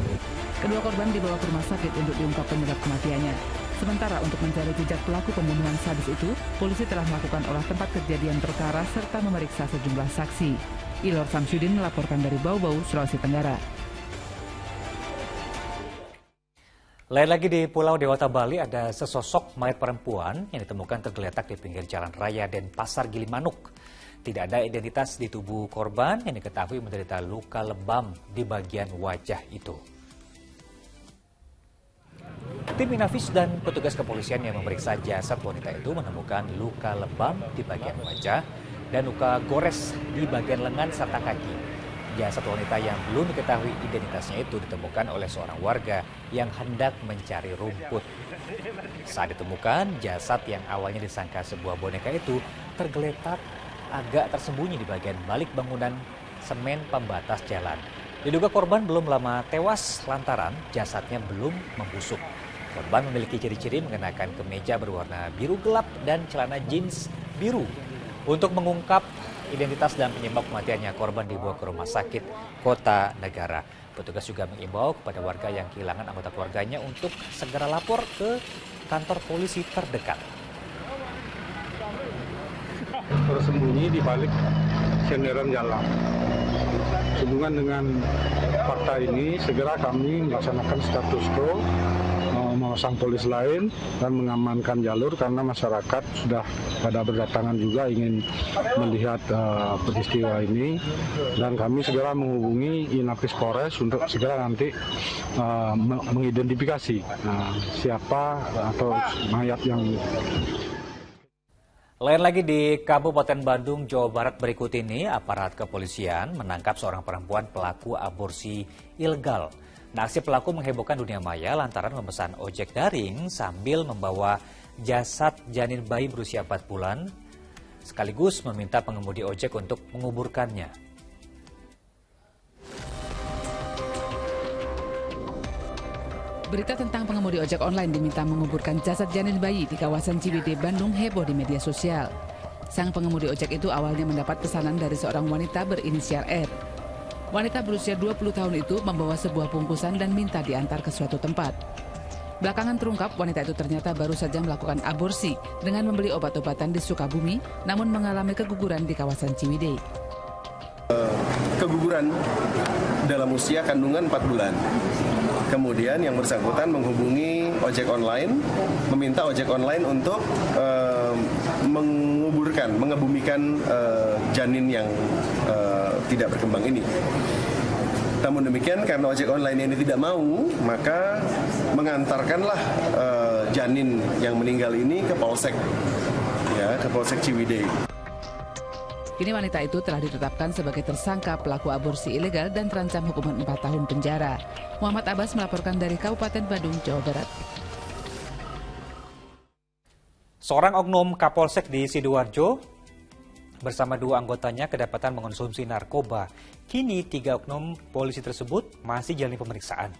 S12: Kedua korban dibawa ke rumah sakit untuk diungkap penyebab kematiannya. Sementara untuk mencari jejak pelaku pembunuhan sadis itu, polisi telah melakukan olah tempat kejadian perkara serta memeriksa sejumlah saksi. Ilor Samsudin melaporkan dari Bau-Bau, Sulawesi Tenggara.
S3: Lain lagi di Pulau Dewata, Bali, ada sesosok mayat perempuan yang ditemukan tergeletak di pinggir jalan raya Denpasar, Gilimanuk. Tidak ada identitas di tubuh korban yang diketahui menderita luka lebam di bagian wajah itu. Tim Inafis dan petugas kepolisian yang memeriksa jasad wanita itu menemukan luka lebam di bagian wajah dan luka gores di bagian lengan serta kaki. Jasad wanita yang belum diketahui identitasnya itu ditemukan oleh seorang warga yang hendak mencari rumput. Saat ditemukan, jasad yang awalnya disangka sebuah boneka itu tergeletak agak tersembunyi di bagian balik bangunan semen pembatas jalan. Diduga korban belum lama tewas lantaran jasadnya belum membusuk. Korban memiliki ciri-ciri mengenakan kemeja berwarna biru gelap dan celana jeans biru. Untuk mengungkap identitas dan penyebab kematiannya, korban dibawa ke rumah sakit Kota Negara. Petugas juga mengimbau kepada warga yang kehilangan anggota keluarganya untuk segera lapor ke kantor polisi terdekat.
S18: Tersembunyi di balik senderan jalan. Sehubungan dengan fakta ini, segera kami melaksanakan status quo, memasang polis lain dan mengamankan jalur karena masyarakat sudah pada berdatangan juga ingin melihat peristiwa ini, dan kami segera menghubungi Inafis Polres untuk segera nanti mengidentifikasi siapa atau mayat yang.
S3: Lain lagi di Kabupaten Bandung, Jawa Barat berikut ini, aparat kepolisian menangkap seorang perempuan pelaku aborsi ilegal. Nah, aksi pelaku menghebohkan dunia maya lantaran memesan ojek daring sambil membawa jasad janin bayi berusia 4 bulan, sekaligus meminta pengemudi ojek untuk menguburkannya.
S12: Berita tentang pengemudi ojek online diminta menguburkan jasad janin bayi di kawasan Ciwidey, Bandung heboh di media sosial. Sang pengemudi ojek itu awalnya mendapat pesanan dari seorang wanita berinisial R. Wanita berusia 20 tahun itu membawa sebuah bungkusan dan minta diantar ke suatu tempat. Belakangan terungkap wanita itu ternyata baru saja melakukan aborsi dengan membeli obat-obatan di Sukabumi, namun mengalami keguguran di kawasan Ciwidey.
S20: Keguguran dalam usia kandungan 4 bulan. Kemudian yang bersangkutan menghubungi ojek online, meminta ojek online untuk mengebumikan janin yang tidak berkembang ini. Namun demikian, karena ojek online ini tidak mau, maka mengantarkanlah janin yang meninggal ini ke Polsek, ke Polsek Ciwidey.
S12: Kini wanita itu telah ditetapkan sebagai tersangka pelaku aborsi ilegal dan terancam hukuman 4 tahun penjara. Muhammad Abbas melaporkan dari Kabupaten Bandung, Jawa Barat.
S3: Seorang oknum Kapolsek di Sidoarjo bersama 2 anggotanya kedapatan mengonsumsi narkoba. Kini 3 oknum polisi tersebut masih jalani pemeriksaan.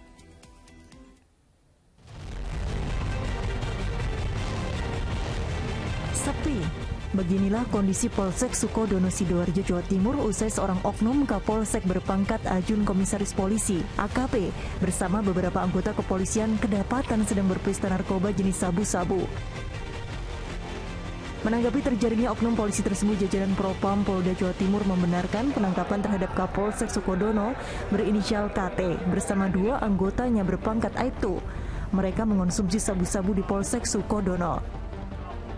S22: Sepi. Beginilah kondisi Polsek Sukodono Sidoarjo, Jawa Timur usai seorang oknum Kapolsek berpangkat Ajun Komisaris Polisi (AKP) bersama beberapa anggota kepolisian kedapatan sedang berpesta narkoba jenis sabu-sabu. Menanggapi terjaringnya oknum polisi tersebut, jajaran Propam Polda Jawa Timur membenarkan penangkapan terhadap Kapolsek Sukodono berinisial KT bersama 2 anggotanya berpangkat Aibtu. Mereka mengonsumsi sabu-sabu di Polsek Sukodono.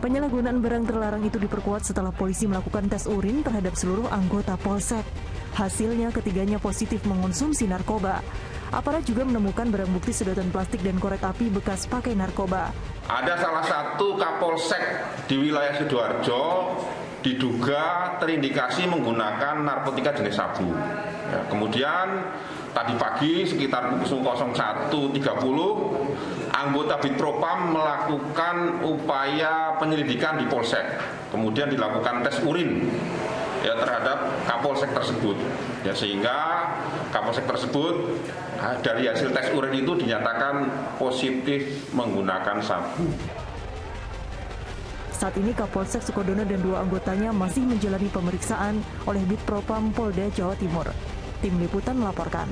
S22: Penyalahgunaan barang terlarang itu diperkuat setelah polisi melakukan tes urin terhadap seluruh anggota Polsek. Hasilnya ketiganya positif mengonsumsi narkoba. Aparat juga menemukan barang bukti sedotan plastik dan korek api bekas pakai narkoba.
S4: Ada salah satu Kapolsek di wilayah Sidoarjo diduga terindikasi menggunakan narkotika jenis sabu. Ya, kemudian tadi pagi sekitar pukul 01.30 anggota Bitpropam melakukan upaya penyelidikan di Polsek. Kemudian dilakukan tes urin ya terhadap Kapolsek tersebut. Ya, sehingga Kapolsek tersebut dari hasil tes urin itu dinyatakan positif menggunakan sabu.
S22: Saat ini Kapolsek Sukodono dan 2 anggotanya masih menjalani pemeriksaan oleh Bitpropam Polda Jawa Timur. Tim Liputan melaporkan.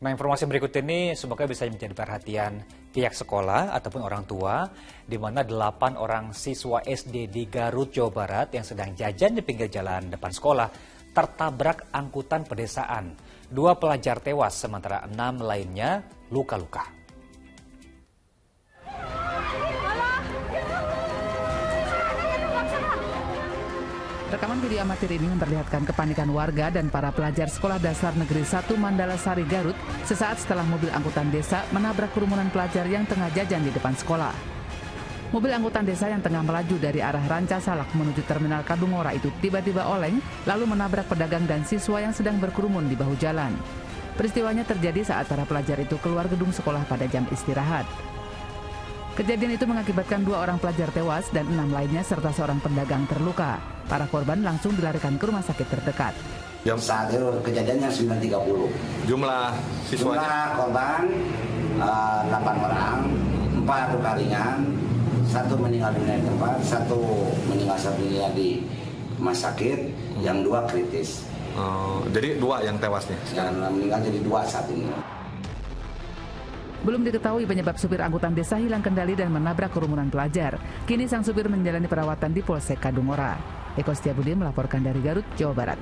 S3: Nah, informasi berikut ini semoga bisa menjadi perhatian pihak sekolah ataupun orang tua, di mana 8 orang siswa SD di Garut, Jawa Barat yang sedang jajan di pinggir jalan depan sekolah tertabrak angkutan pedesaan. 2 pelajar tewas, sementara 6 lainnya luka-luka.
S12: Rekaman video amatir ini memperlihatkan kepanikan warga dan para pelajar Sekolah Dasar Negeri 1 Mandala Sari Garut sesaat setelah mobil angkutan desa menabrak kerumunan pelajar yang tengah jajan di depan sekolah. Mobil angkutan desa yang tengah melaju dari arah Rancasalak menuju Terminal Kadungora itu tiba-tiba oleng lalu menabrak pedagang dan siswa yang sedang berkerumun di bahu jalan. Peristiwanya terjadi saat para pelajar itu keluar gedung sekolah pada jam istirahat. Kejadian itu mengakibatkan 2 orang pelajar tewas dan 6 lainnya serta seorang pedagang terluka. Para korban langsung dilarikan ke rumah sakit terdekat.
S16: Saat itu kejadiannya 9.30.
S4: Jumlah siswanya?
S16: Jumlah korban 8 orang, 4 luka ringan, 1 meninggal dunia di tempat, 1 meninggal dunia di rumah sakit, yang 2 kritis.
S4: Jadi 2 yang tewasnya?
S16: Yang meninggal jadi 2 saat ini.
S12: Belum diketahui penyebab supir angkutan desa hilang kendali dan menabrak kerumunan pelajar. Kini sang supir menjalani perawatan di Polsek Kadungora. Eko Setiabudi melaporkan dari Garut, Jawa Barat.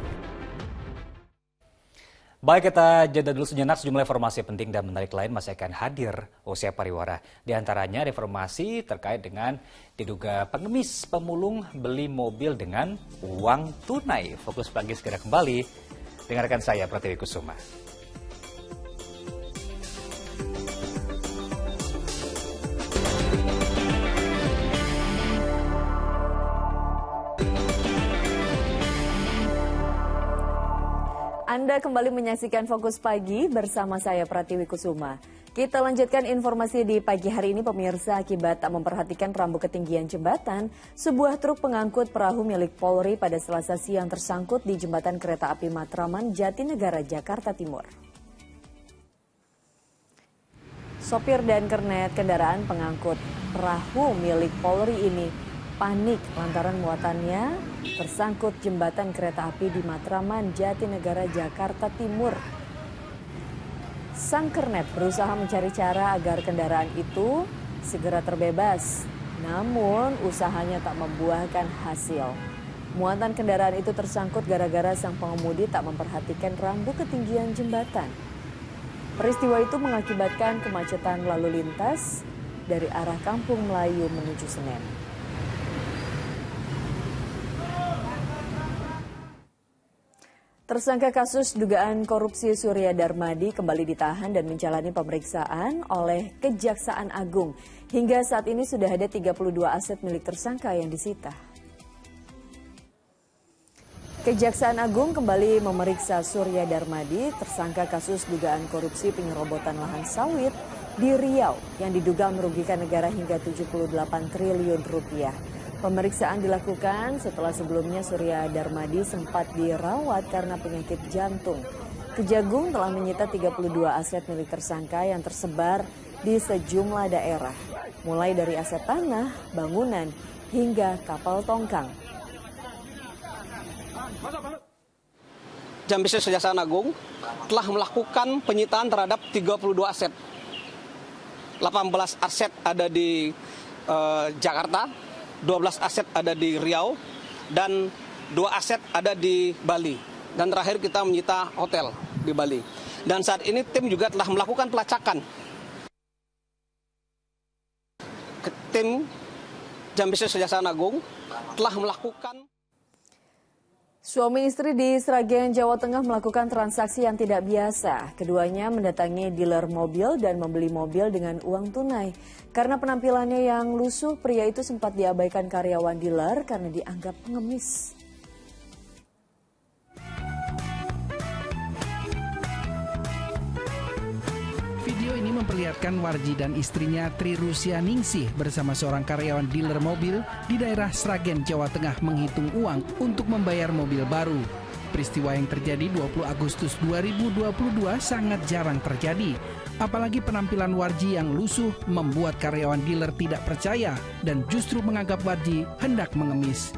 S3: Baik, kita jeda dulu sejenak. Sejumlah informasi penting dan menarik lain masih akan hadir usia pariwara. Di antaranya informasi terkait dengan diduga pengemis pemulung beli mobil dengan uang tunai. Fokus Pagi segera kembali. Dengarkan saya, Pratiwi Kusuma.
S2: Anda kembali menyaksikan Fokus Pagi bersama saya Pratiwi Kusuma. Kita lanjutkan informasi di pagi hari ini, pemirsa. Akibat tak memperhatikan rambu ketinggian jembatan, sebuah truk pengangkut perahu milik Polri pada Selasa siang tersangkut di jembatan kereta api Matraman, Jatinegara, Jakarta Timur. Sopir dan kernet kendaraan pengangkut perahu milik Polri ini panik lantaran muatannya tersangkut jembatan kereta api di Matraman, Jatinegara, Jakarta Timur. Sang kernet berusaha mencari cara agar kendaraan itu segera terbebas, namun usahanya tak membuahkan hasil. Muatan kendaraan itu tersangkut gara-gara sang pengemudi tak memperhatikan rambu ketinggian jembatan. Peristiwa itu mengakibatkan kemacetan lalu lintas dari arah Kampung Melayu menuju Senen. Tersangka kasus dugaan korupsi Surya Darmadi kembali ditahan dan menjalani pemeriksaan oleh Kejaksaan Agung. Hingga saat ini sudah ada 32 aset milik tersangka yang disita. Kejaksaan Agung kembali memeriksa Surya Darmadi, tersangka kasus dugaan korupsi penyerobotan lahan sawit di Riau yang diduga merugikan negara hingga 78 triliun rupiah. Pemeriksaan dilakukan setelah sebelumnya Surya Darmadi sempat dirawat karena penyakit jantung. Kejagung telah menyita 32 aset milik tersangka yang tersebar di sejumlah daerah, mulai dari aset tanah, bangunan, hingga kapal tongkang.
S5: Jam Bisnis Kejaksaan Agung telah melakukan penyitaan terhadap 32 aset. 18 aset ada di Jakarta, 12 aset ada di Riau, dan 2 aset ada di Bali. Dan terakhir kita menyita hotel di Bali. Dan saat ini tim juga telah melakukan pelacakan. Tim Jam Bisnis Kejaksaan Agung telah melakukan.
S2: Suami istri di Sragen, Jawa Tengah melakukan transaksi yang tidak biasa. Keduanya mendatangi dealer mobil dan membeli mobil dengan uang tunai. Karena penampilannya yang lusuh, pria itu sempat diabaikan karyawan dealer karena dianggap pengemis.
S1: Video ini memperlihatkan Warji dan istrinya Tri Rusyaningsih bersama seorang karyawan dealer mobil di daerah Sragen, Jawa Tengah menghitung uang untuk membayar mobil baru. Peristiwa yang terjadi 20 Agustus 2022 sangat jarang terjadi. Apalagi penampilan Warji yang lusuh membuat karyawan dealer tidak percaya dan justru menganggap Warji hendak mengemis.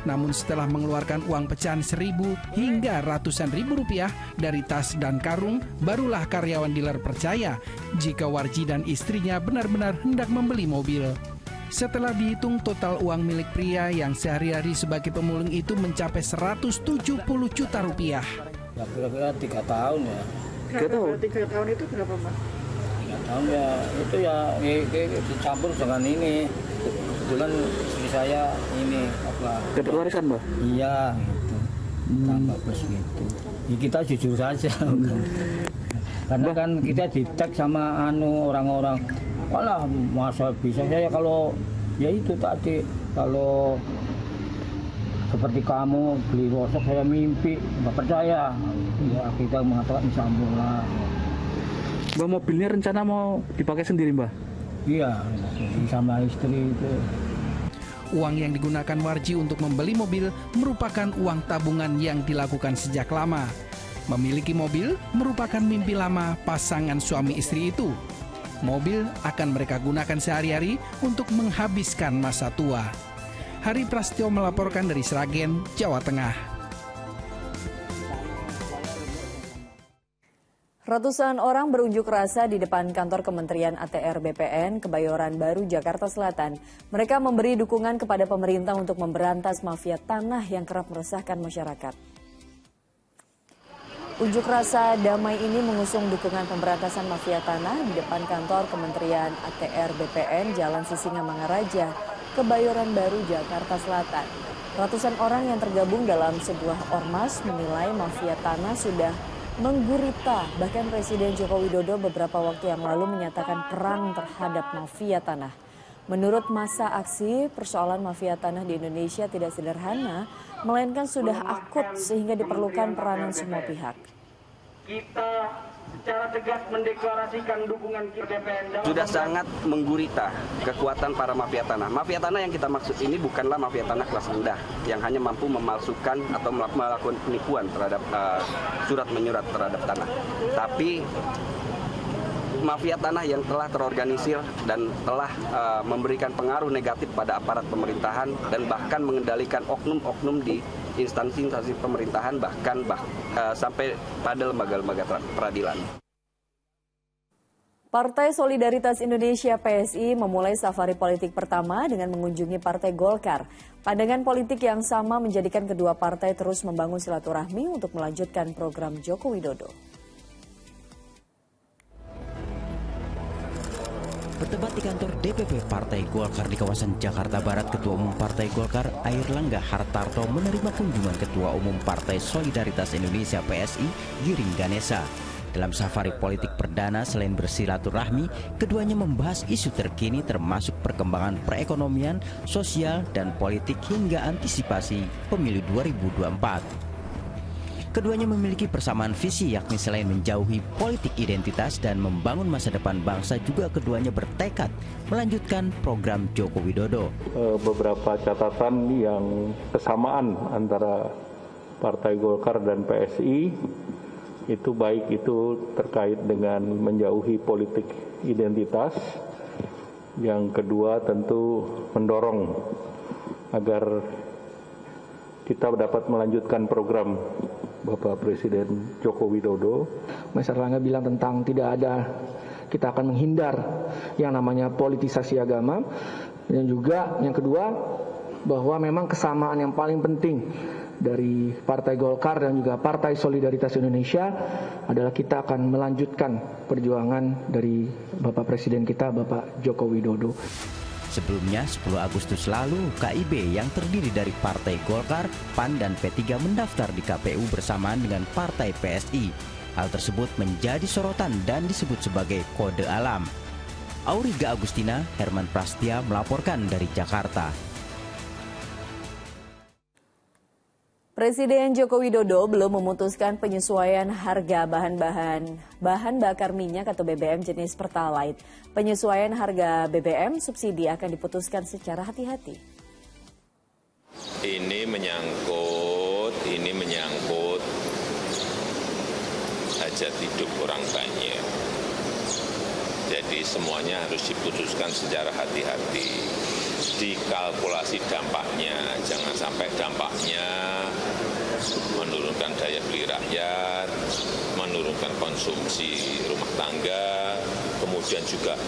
S1: Namun setelah mengeluarkan uang pecahan 1.000 hingga ratusan ribu rupiah dari tas dan karung, barulah karyawan dealer percaya jika Warji dan istrinya benar-benar hendak membeli mobil. Setelah dihitung, total uang milik pria yang sehari-hari sebagai pemulung itu mencapai 170 juta rupiah.
S6: Ya kira-kira 3 tahun ya.
S8: 3 tahun itu berapa, Mas?
S6: 3 tahun ya, itu ya dicampur dengan ini. Kebetulan istri saya ini apa?
S19: Dapat warisan, Mbak?
S6: Iya, gitu. Tambah plus gitu. Ya, kita jujur saja. Karena kan kita di-tag sama orang-orang. Walah, masa bisa saya kalau ya itu tadi kalau seperti kamu beli rosok saya mimpi, nggak percaya. Ya kita mengatakan insyaallah.
S19: Mbak, mobilnya rencana mau dipakai sendiri, Mbak?
S6: Iya, sama istri itu.
S1: Uang yang digunakan Warji untuk membeli mobil merupakan uang tabungan yang dilakukan sejak lama. Memiliki mobil merupakan mimpi lama pasangan suami istri itu. Mobil akan mereka gunakan sehari-hari untuk menghabiskan masa tua. Hari Prasetyo melaporkan dari Sragen, Jawa Tengah.
S2: Ratusan orang berunjuk rasa di depan kantor Kementerian ATR BPN Kebayoran Baru, Jakarta Selatan. Mereka memberi dukungan kepada pemerintah untuk memberantas mafia tanah yang kerap meresahkan masyarakat. Unjuk rasa damai ini mengusung dukungan pemberantasan mafia tanah di depan kantor Kementerian ATR BPN Jalan Sisingamangaraja, Kebayoran Baru, Jakarta Selatan. Ratusan orang yang tergabung dalam sebuah ormas menilai mafia tanah sudah menggurita. Bahkan Presiden Joko Widodo beberapa waktu yang lalu menyatakan perang terhadap mafia tanah. Menurut masa aksi, persoalan mafia tanah di Indonesia tidak sederhana, melainkan sudah akut sehingga diperlukan peranan semua pihak.
S21: Kita secara tegas mendeklarasikan dukungan kita.
S23: Sudah sangat menggurita kekuatan para mafia tanah. Mafia tanah yang kita maksud ini bukanlah mafia tanah kelas rendah yang hanya mampu memalsukan atau melakukan penipuan terhadap surat menyurat terhadap tanah. Tapi mafia tanah yang telah terorganisir dan telah memberikan pengaruh negatif pada aparat pemerintahan dan bahkan mengendalikan oknum-oknum di instansi-instansi pemerintahan bahkan sampai pada lembaga-lembaga peradilan.
S2: Partai Solidaritas Indonesia PSI memulai safari politik pertama dengan mengunjungi Partai Golkar. Pandangan politik yang sama menjadikan kedua partai terus membangun silaturahmi untuk melanjutkan program Joko Widodo.
S11: Berdebat di kantor DPP Partai Golkar di kawasan Jakarta Barat, Ketua Umum Partai Golkar Airlangga Hartarto menerima kunjungan Ketua Umum Partai Solidaritas Indonesia PSI Giring Ganesa. Dalam safari politik perdana selain bersilaturahmi, keduanya membahas isu terkini termasuk perkembangan perekonomian, sosial, dan politik hingga antisipasi pemilu 2024. Keduanya memiliki persamaan visi, yakni selain menjauhi politik identitas dan membangun masa depan bangsa, juga keduanya bertekad melanjutkan program Joko Widodo.
S18: Beberapa catatan yang kesamaan antara Partai Golkar dan PSI itu baik itu terkait dengan menjauhi politik identitas. Yang kedua tentu mendorong agar kita dapat melanjutkan program Bapak Presiden Joko Widodo.
S8: Mas Erlangga bilang tentang kita akan menghindar yang namanya politisasi agama. Dan juga yang kedua bahwa memang kesamaan yang paling penting dari Partai Golkar dan juga Partai Solidaritas Indonesia adalah kita akan melanjutkan perjuangan dari Bapak Presiden kita, Bapak Joko Widodo.
S11: Sebelumnya, 10 Agustus lalu, KIB yang terdiri dari Partai Golkar, PAN, dan P3 mendaftar di KPU bersamaan dengan Partai PSI. Hal tersebut menjadi sorotan dan disebut sebagai kode alam. Auriga Agustina, Herman Prastia melaporkan dari Jakarta.
S2: Presiden Joko Widodo belum memutuskan penyesuaian harga bahan bakar minyak atau BBM jenis Pertalite. Penyesuaian harga BBM subsidi akan diputuskan secara hati-hati.
S7: Ini menyangkut hajat hidup orang banyak. Jadi semuanya harus diputuskan secara hati-hati. Dikalkulasi dampaknya, jangan sampai dampaknya menurunkan daya beli rakyat, menurunkan konsumsi rumah tangga, kemudian juga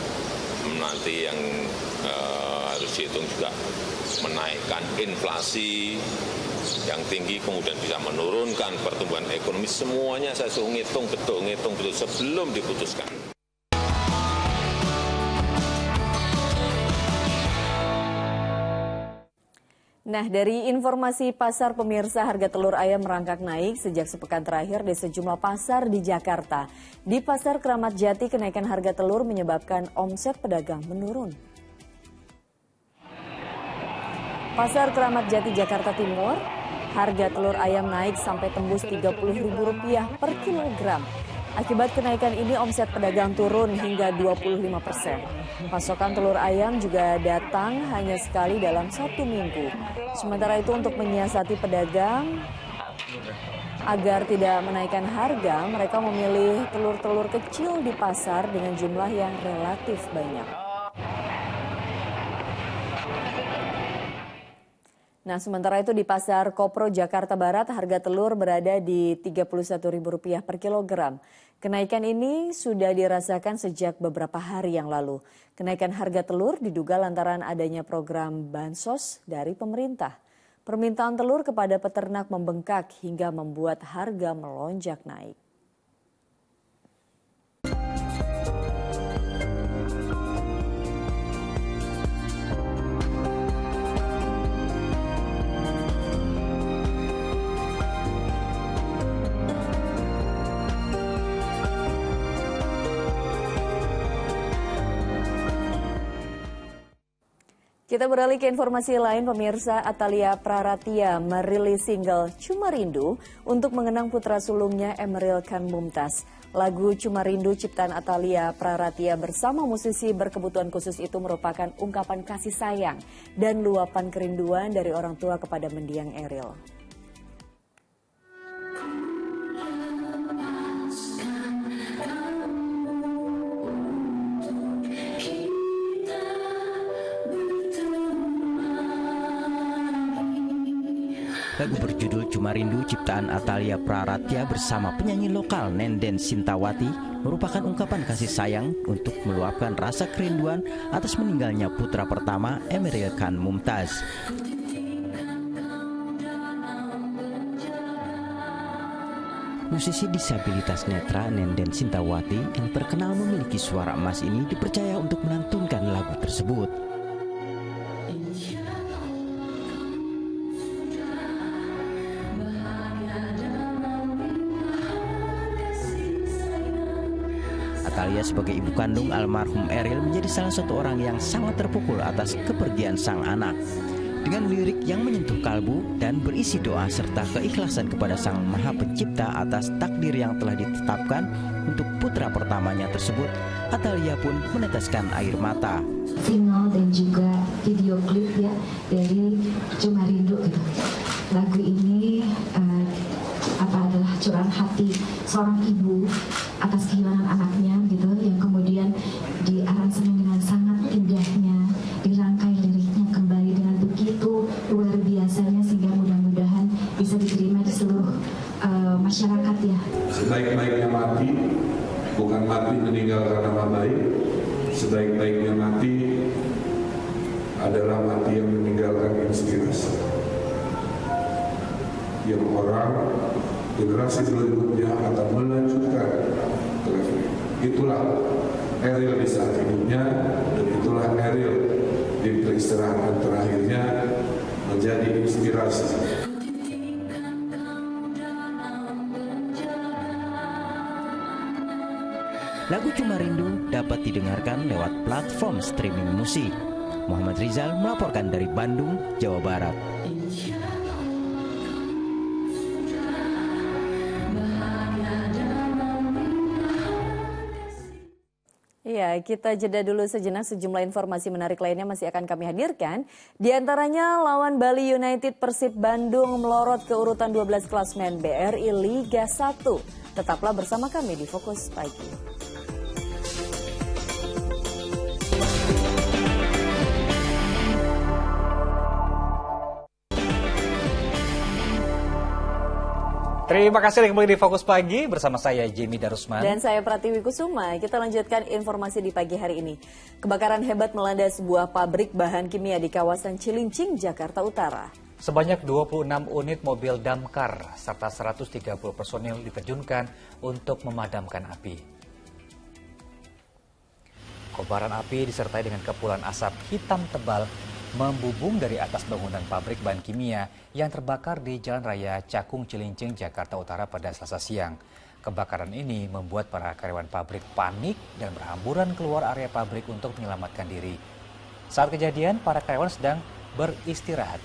S7: nanti yang harus dihitung juga menaikkan inflasi yang tinggi, kemudian bisa menurunkan pertumbuhan ekonomi. Semuanya saya suruh ngitung betul sebelum diputuskan.
S2: Nah, dari informasi pasar pemirsa, harga telur ayam merangkak naik sejak sepekan terakhir di sejumlah pasar di Jakarta. Di Pasar Kramat Jati, kenaikan harga telur menyebabkan omset pedagang menurun. Pasar Kramat Jati, Jakarta Timur, harga telur ayam naik sampai tembus Rp30.000 per kilogram. Akibat kenaikan ini omset pedagang turun hingga 25%. Pasokan telur ayam juga datang hanya sekali dalam 1 minggu. Sementara itu untuk menyiasati pedagang agar tidak menaikkan harga, mereka memilih telur-telur kecil di pasar dengan jumlah yang relatif banyak. Nah, sementara itu di Pasar Kopro, Jakarta Barat, harga telur berada di Rp31.000 per kilogram. Kenaikan ini sudah dirasakan sejak beberapa hari yang lalu. Kenaikan harga telur diduga lantaran adanya program bansos dari pemerintah. Permintaan telur kepada peternak membengkak hingga membuat harga melonjak naik. Kita beralih ke informasi lain, pemirsa. Atalia Praratia merilis single Cuma Rindu untuk mengenang putra sulungnya Emeril Khan Mumtaz. Lagu Cuma Rindu ciptaan Atalia Praratia bersama musisi berkebutuhan khusus itu merupakan ungkapan kasih sayang dan luapan kerinduan dari orang tua kepada mendiang Eril.
S11: Lagu berjudul Cuma Rindu ciptaan Atalia Praratia bersama penyanyi lokal Nenden Sintawati merupakan ungkapan kasih sayang untuk meluapkan rasa kerinduan atas meninggalnya putra pertama Emeril Khan Mumtaz. Musisi disabilitas netra Nenden Sintawati yang terkenal memiliki suara emas ini dipercaya untuk melantunkan lagu tersebut. Atalia sebagai ibu kandung almarhum Eril menjadi salah satu orang yang sangat terpukul atas kepergian sang anak. Dengan lirik yang menyentuh kalbu dan berisi doa serta keikhlasan kepada Sang Maha Pencipta atas takdir yang telah ditetapkan untuk putra pertamanya tersebut, Atalia pun meneteskan air mata.
S9: Single dan juga video klip ya dari Cuma Rindu gitu. Lagu ini adalah curahan hati seorang ibu atas kehilangan anaknya gitu, yang kemudian diaransemen dengan sangat indahnya, dirangkai liriknya kembali dengan begitu luar biasanya sehingga mudah-mudahan bisa diterima di seluruh masyarakat ya.
S17: Sebaik-baiknya mati bukan mati meninggal karena nama baik. Sebaik-baiknya mati adalah mati yang meninggalkan inspirasi, yang orang generasi berikutnya akan melanjutkan ke level. Itulah Eril di saat hidupnya dan itulah Eril di di peristirahatan terakhirnya menjadi inspirasi.
S11: Lagu Cuma Rindu dapat didengarkan lewat platform streaming musik. Muhammad Rizal melaporkan dari Bandung, Jawa Barat.
S2: Ya, kita jeda dulu sejenak, sejumlah informasi menarik lainnya masih akan kami hadirkan. Di antaranya lawan Bali United, Persib Bandung melorot ke urutan 12 klasmen BRI Liga 1. Tetaplah bersama kami di Fokus Pagi.
S3: Terima kasih kembali di Fokus Pagi bersama saya Jamie Darusman.
S2: Dan saya Pratiwi Kusuma. Kita lanjutkan informasi di pagi hari ini. Kebakaran hebat melanda sebuah pabrik bahan kimia di kawasan Cilincing, Jakarta Utara.
S3: Sebanyak 26 unit mobil damkar serta 130 personil diterjunkan untuk memadamkan api. Kobaran api disertai dengan kepulan asap hitam tebal membubung dari atas bangunan pabrik bahan kimia yang terbakar di Jalan Raya Cakung Cilincing, Jakarta Utara pada Selasa siang. Kebakaran ini membuat para karyawan pabrik panik dan berhamburan keluar area pabrik untuk menyelamatkan diri. Saat kejadian, para karyawan sedang beristirahat.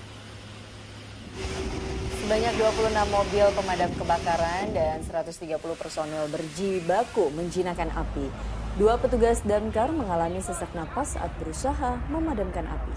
S2: Sebanyak 26 mobil pemadam kebakaran dan 130 personel berjibaku menjinakkan api. 2 petugas damkar mengalami sesak napas saat berusaha memadamkan api.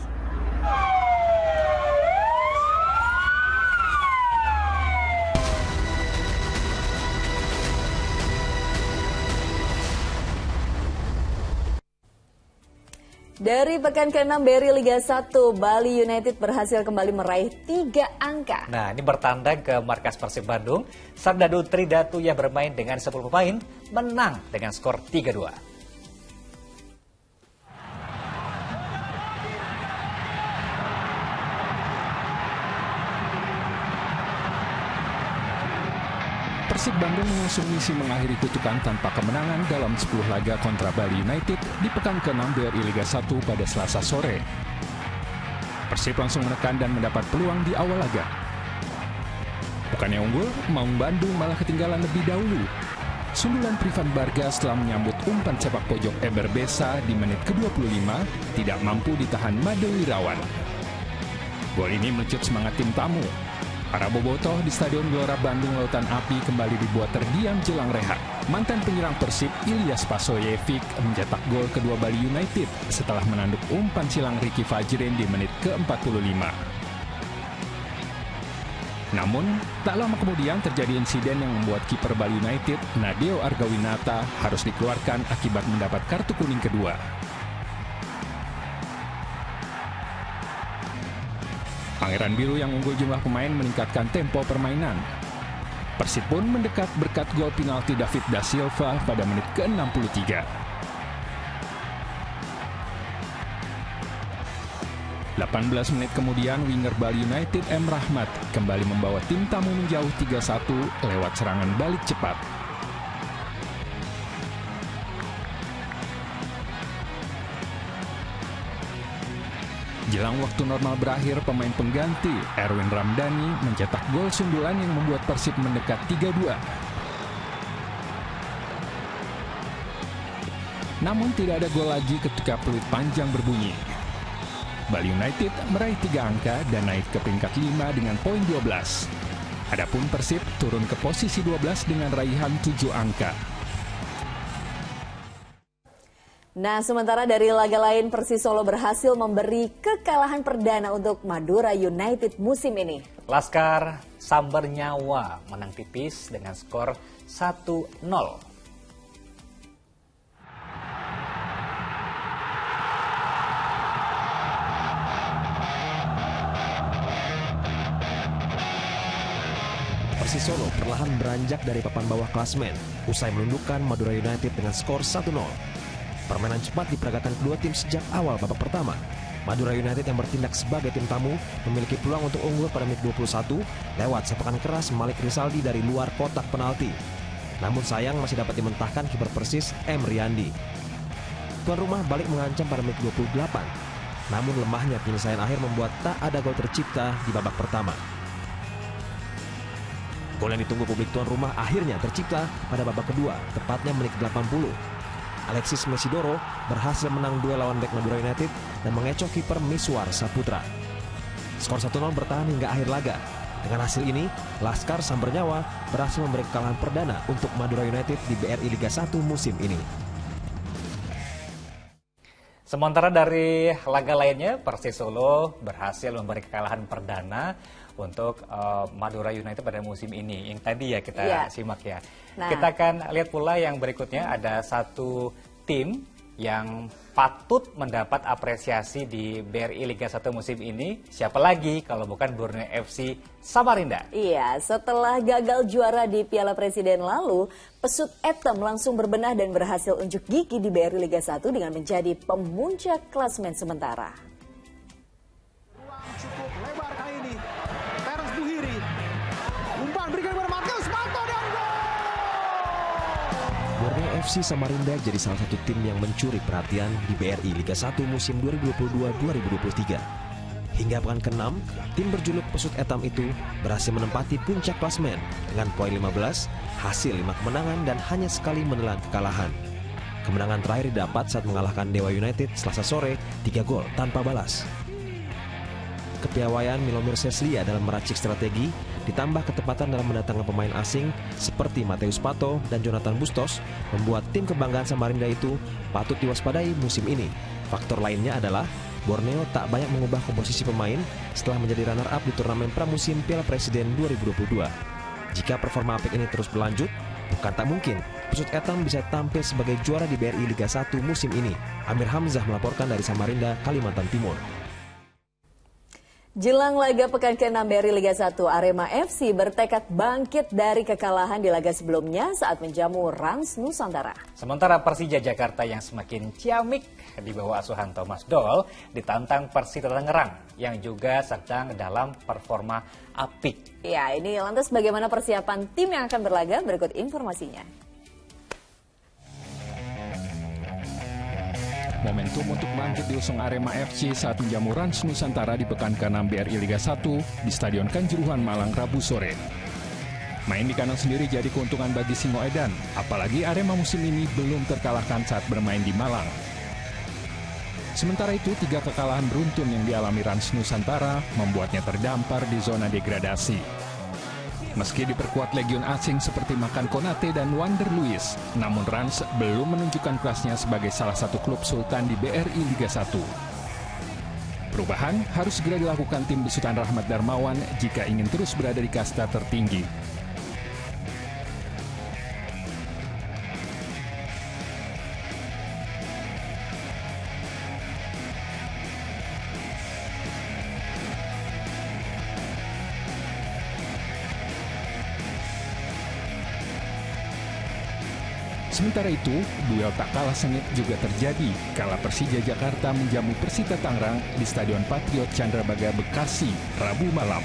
S2: Dari pekan ke-6 BRI Liga 1, Bali United berhasil kembali meraih 3 angka.
S3: Nah, ini bertandang ke markas Persib Bandung. Sardadu Tridatu yang bermain dengan 10 pemain menang dengan skor 3-2.
S10: Persib Bandung mengusung misi mengakhiri kutukan tanpa kemenangan dalam 10 laga kontra Bali United di pekan ke-6 BRI Liga 1 pada Selasa sore. Persib langsung menekan dan mendapat peluang di awal laga. Bukannya unggul, Maung Bandung malah ketinggalan lebih dahulu. Sundulan Privan Barga setelah menyambut umpan sepak pojok Eber Besa di menit ke-25 tidak mampu ditahan Made Wirawan. Gol ini melecut semangat tim tamu. Para bobotoh di Stadion Gelora Bandung Lautan Api kembali dibuat terdiam jelang rehat. Mantan penyerang Persib Ilyas Pasoyevic mencetak gol kedua Bali United setelah menanduk umpan silang Ricky Fajrin di menit ke-45. Namun, tak lama kemudian terjadi insiden yang membuat kiper Bali United, Nadeo Argawinata, harus dikeluarkan akibat mendapat kartu kuning kedua. Pangeran Biru yang unggul jumlah pemain meningkatkan tempo permainan. Persib pun mendekat berkat gol penalti David Da Silva pada menit ke-63. 18 menit kemudian winger Bali United M. Rahmat kembali membawa tim tamu menjauh 3-1 lewat serangan balik cepat. Jelang waktu normal berakhir, pemain pengganti Erwin Ramdhani mencetak gol sundulan yang membuat Persib mendekat 3-2. Namun tidak ada gol lagi ketika peluit panjang berbunyi. Bali United meraih 3 angka dan naik ke peringkat 5 dengan poin 12. Adapun Persib turun ke posisi 12 dengan raihan 7 angka.
S2: Nah, sementara dari laga lain, Persis Solo berhasil memberi kekalahan perdana untuk Madura United musim ini.
S3: Laskar Sambar Nyawa menang tipis dengan skor 1-0.
S13: Persis Solo perlahan beranjak dari papan bawah klasmen usai menundukkan Madura United dengan skor 1-0. Permainan cepat diperagakan kedua tim sejak awal babak pertama. Madura United yang bertindak sebagai tim tamu memiliki peluang untuk unggul pada menit 21 lewat sepakan keras Malik Rizaldi dari luar kotak penalti. Namun sayang masih dapat dimentahkan kiper Persis M. Riyandi. Tuan rumah balik mengancam pada menit 28. Namun lemahnya penyelesaian akhir membuat tak ada gol tercipta di babak pertama. Gol yang ditunggu publik tuan rumah akhirnya tercipta pada babak kedua, tepatnya menit 80. Alexis Mesidoro berhasil menang duel lawan bek Madura United dan mengecoh kiper Miswar Saputra. Skor 1-0 bertahan hingga akhir laga. Dengan hasil ini, Laskar Sambernyawa berhasil memberi kekalahan perdana untuk Madura United di BRI Liga 1 musim ini.
S3: Sementara dari laga lainnya, Persis Solo berhasil memberi kekalahan perdana untuk Madura United pada musim ini. Yang tadi ya kita simak ya. Nah, kita akan lihat pula yang berikutnya, ada satu tim yang patut mendapat apresiasi di BRI Liga 1 musim ini. Siapa lagi kalau bukan Borneo FC Samarinda. Iya, setelah gagal juara di Piala Presiden lalu, Pesut Etem langsung berbenah dan berhasil unjuk gigi di BRI Liga 1 dengan menjadi pemuncak klasemen sementara.
S14: Cukup lebar kali ini. Terence Buhiri. Umpan berikan kepada Marcus Manto dan gol!
S13: Borneo FC Samarinda jadi salah satu tim yang mencuri perhatian di BRI Liga 1 musim 2022-2023. Hingga pekan ke-6, tim berjuluk Pesut Etam itu berhasil menempati puncak klasemen dengan poin 15, hasil 5 kemenangan dan hanya sekali menelan kekalahan. Kemenangan terakhir didapat saat mengalahkan Dewa United Selasa sore 3 gol tanpa balas. Kepiawaian Milomir Seslia dalam meracik strategi ditambah ketepatan dalam mendatangkan pemain asing seperti Mateus Pato dan Jonathan Bustos membuat tim kebanggaan Samarinda itu patut diwaspadai musim ini. Faktor lainnya adalah Borneo tak banyak mengubah komposisi pemain setelah menjadi runner-up di turnamen pramusim Piala Presiden 2022. Jika performa apik ini terus berlanjut, bukan tak mungkin Pesut Etam bisa tampil sebagai juara di BRI Liga 1 musim ini. Amir Hamzah melaporkan dari Samarinda, Kalimantan Timur.
S2: Jelang laga pekan ke-6 BRI Liga 1, Arema FC bertekad bangkit dari kekalahan di laga sebelumnya saat menjamu Rans Nusantara.
S3: Sementara Persija Jakarta yang semakin ciamik di bawah asuhan Thomas Doll ditantang Persita Tangerang yang juga sedang dalam performa apik.
S2: Ya, ini lantas bagaimana persiapan tim yang akan berlaga? Berikut informasinya.
S10: Momentum untuk bangkit diusung Arema FC saat menjamu Rans Nusantara di pekan ke-6 BRI Liga 1 di Stadion Kanjuruhan Malang Rabu sore. Main di kandang sendiri jadi keuntungan bagi Singoedan, apalagi Arema musim ini belum terkalahkan saat bermain di Malang. Sementara itu, 3 kekalahan beruntun yang dialami Rans Nusantara membuatnya terdampar di zona degradasi. Meski diperkuat legion asing seperti Makan Konate dan Wander Luiz, namun Rans belum menunjukkan kelasnya sebagai salah satu klub sultan di BRI Liga 1. Perubahan harus segera dilakukan tim besutan Rahmat Darmawan jika ingin terus berada di kasta tertinggi. Sementara itu, duel tak kalah sengit juga terjadi kala Persija Jakarta menjamu Persita Tangerang di Stadion Patriot Candrabaga Bekasi, Rabu malam.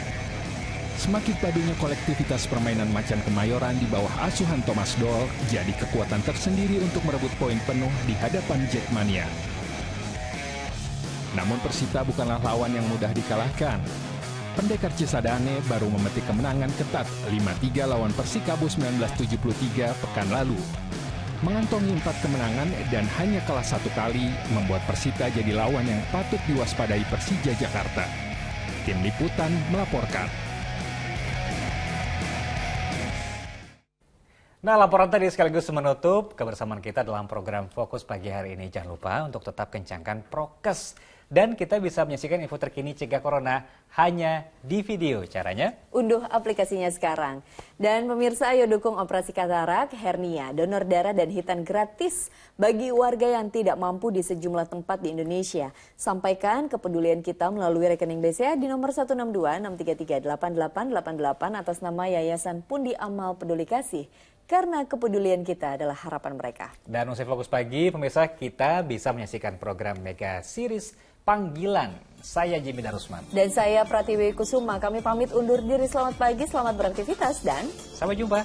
S10: Semakin padunya kolektivitas permainan macan Kemayoran di bawah asuhan Thomas Doll jadi kekuatan tersendiri untuk merebut poin penuh di hadapan Jackmania. Namun Persita bukanlah lawan yang mudah dikalahkan. Pendekar Cisadane baru memetik kemenangan ketat 5-3 lawan Persikabo 1973 pekan lalu. Mengantongi 4 kemenangan dan hanya kalah 1 kali membuat Persita jadi lawan yang patut diwaspadai Persija Jakarta. Tim Liputan melaporkan.
S3: Nah, laporan tadi sekaligus menutup kebersamaan kita dalam program Fokus pagi hari ini. Jangan lupa untuk tetap kencangkan prokes. Dan kita bisa menyaksikan info terkini cegah corona hanya di video. Caranya?
S2: Unduh aplikasinya sekarang. Dan pemirsa, ayo dukung operasi katarak, hernia, donor darah, dan hitan gratis bagi warga yang tidak mampu di sejumlah tempat di Indonesia. Sampaikan kepedulian kita melalui rekening BCA di nomor 162-633-8888 atas nama Yayasan Pundi Amal Peduli Kasih. Karena kepedulian kita adalah harapan mereka.
S3: Dan usai Fokus Pagi, pemirsa, kita bisa menyaksikan program Mega Series Panggilan. Saya Jimmy Darusman.
S2: Dan saya Pratiwi Kusuma. Kami pamit undur diri. Selamat pagi, selamat beraktivitas, dan
S3: sampai jumpa.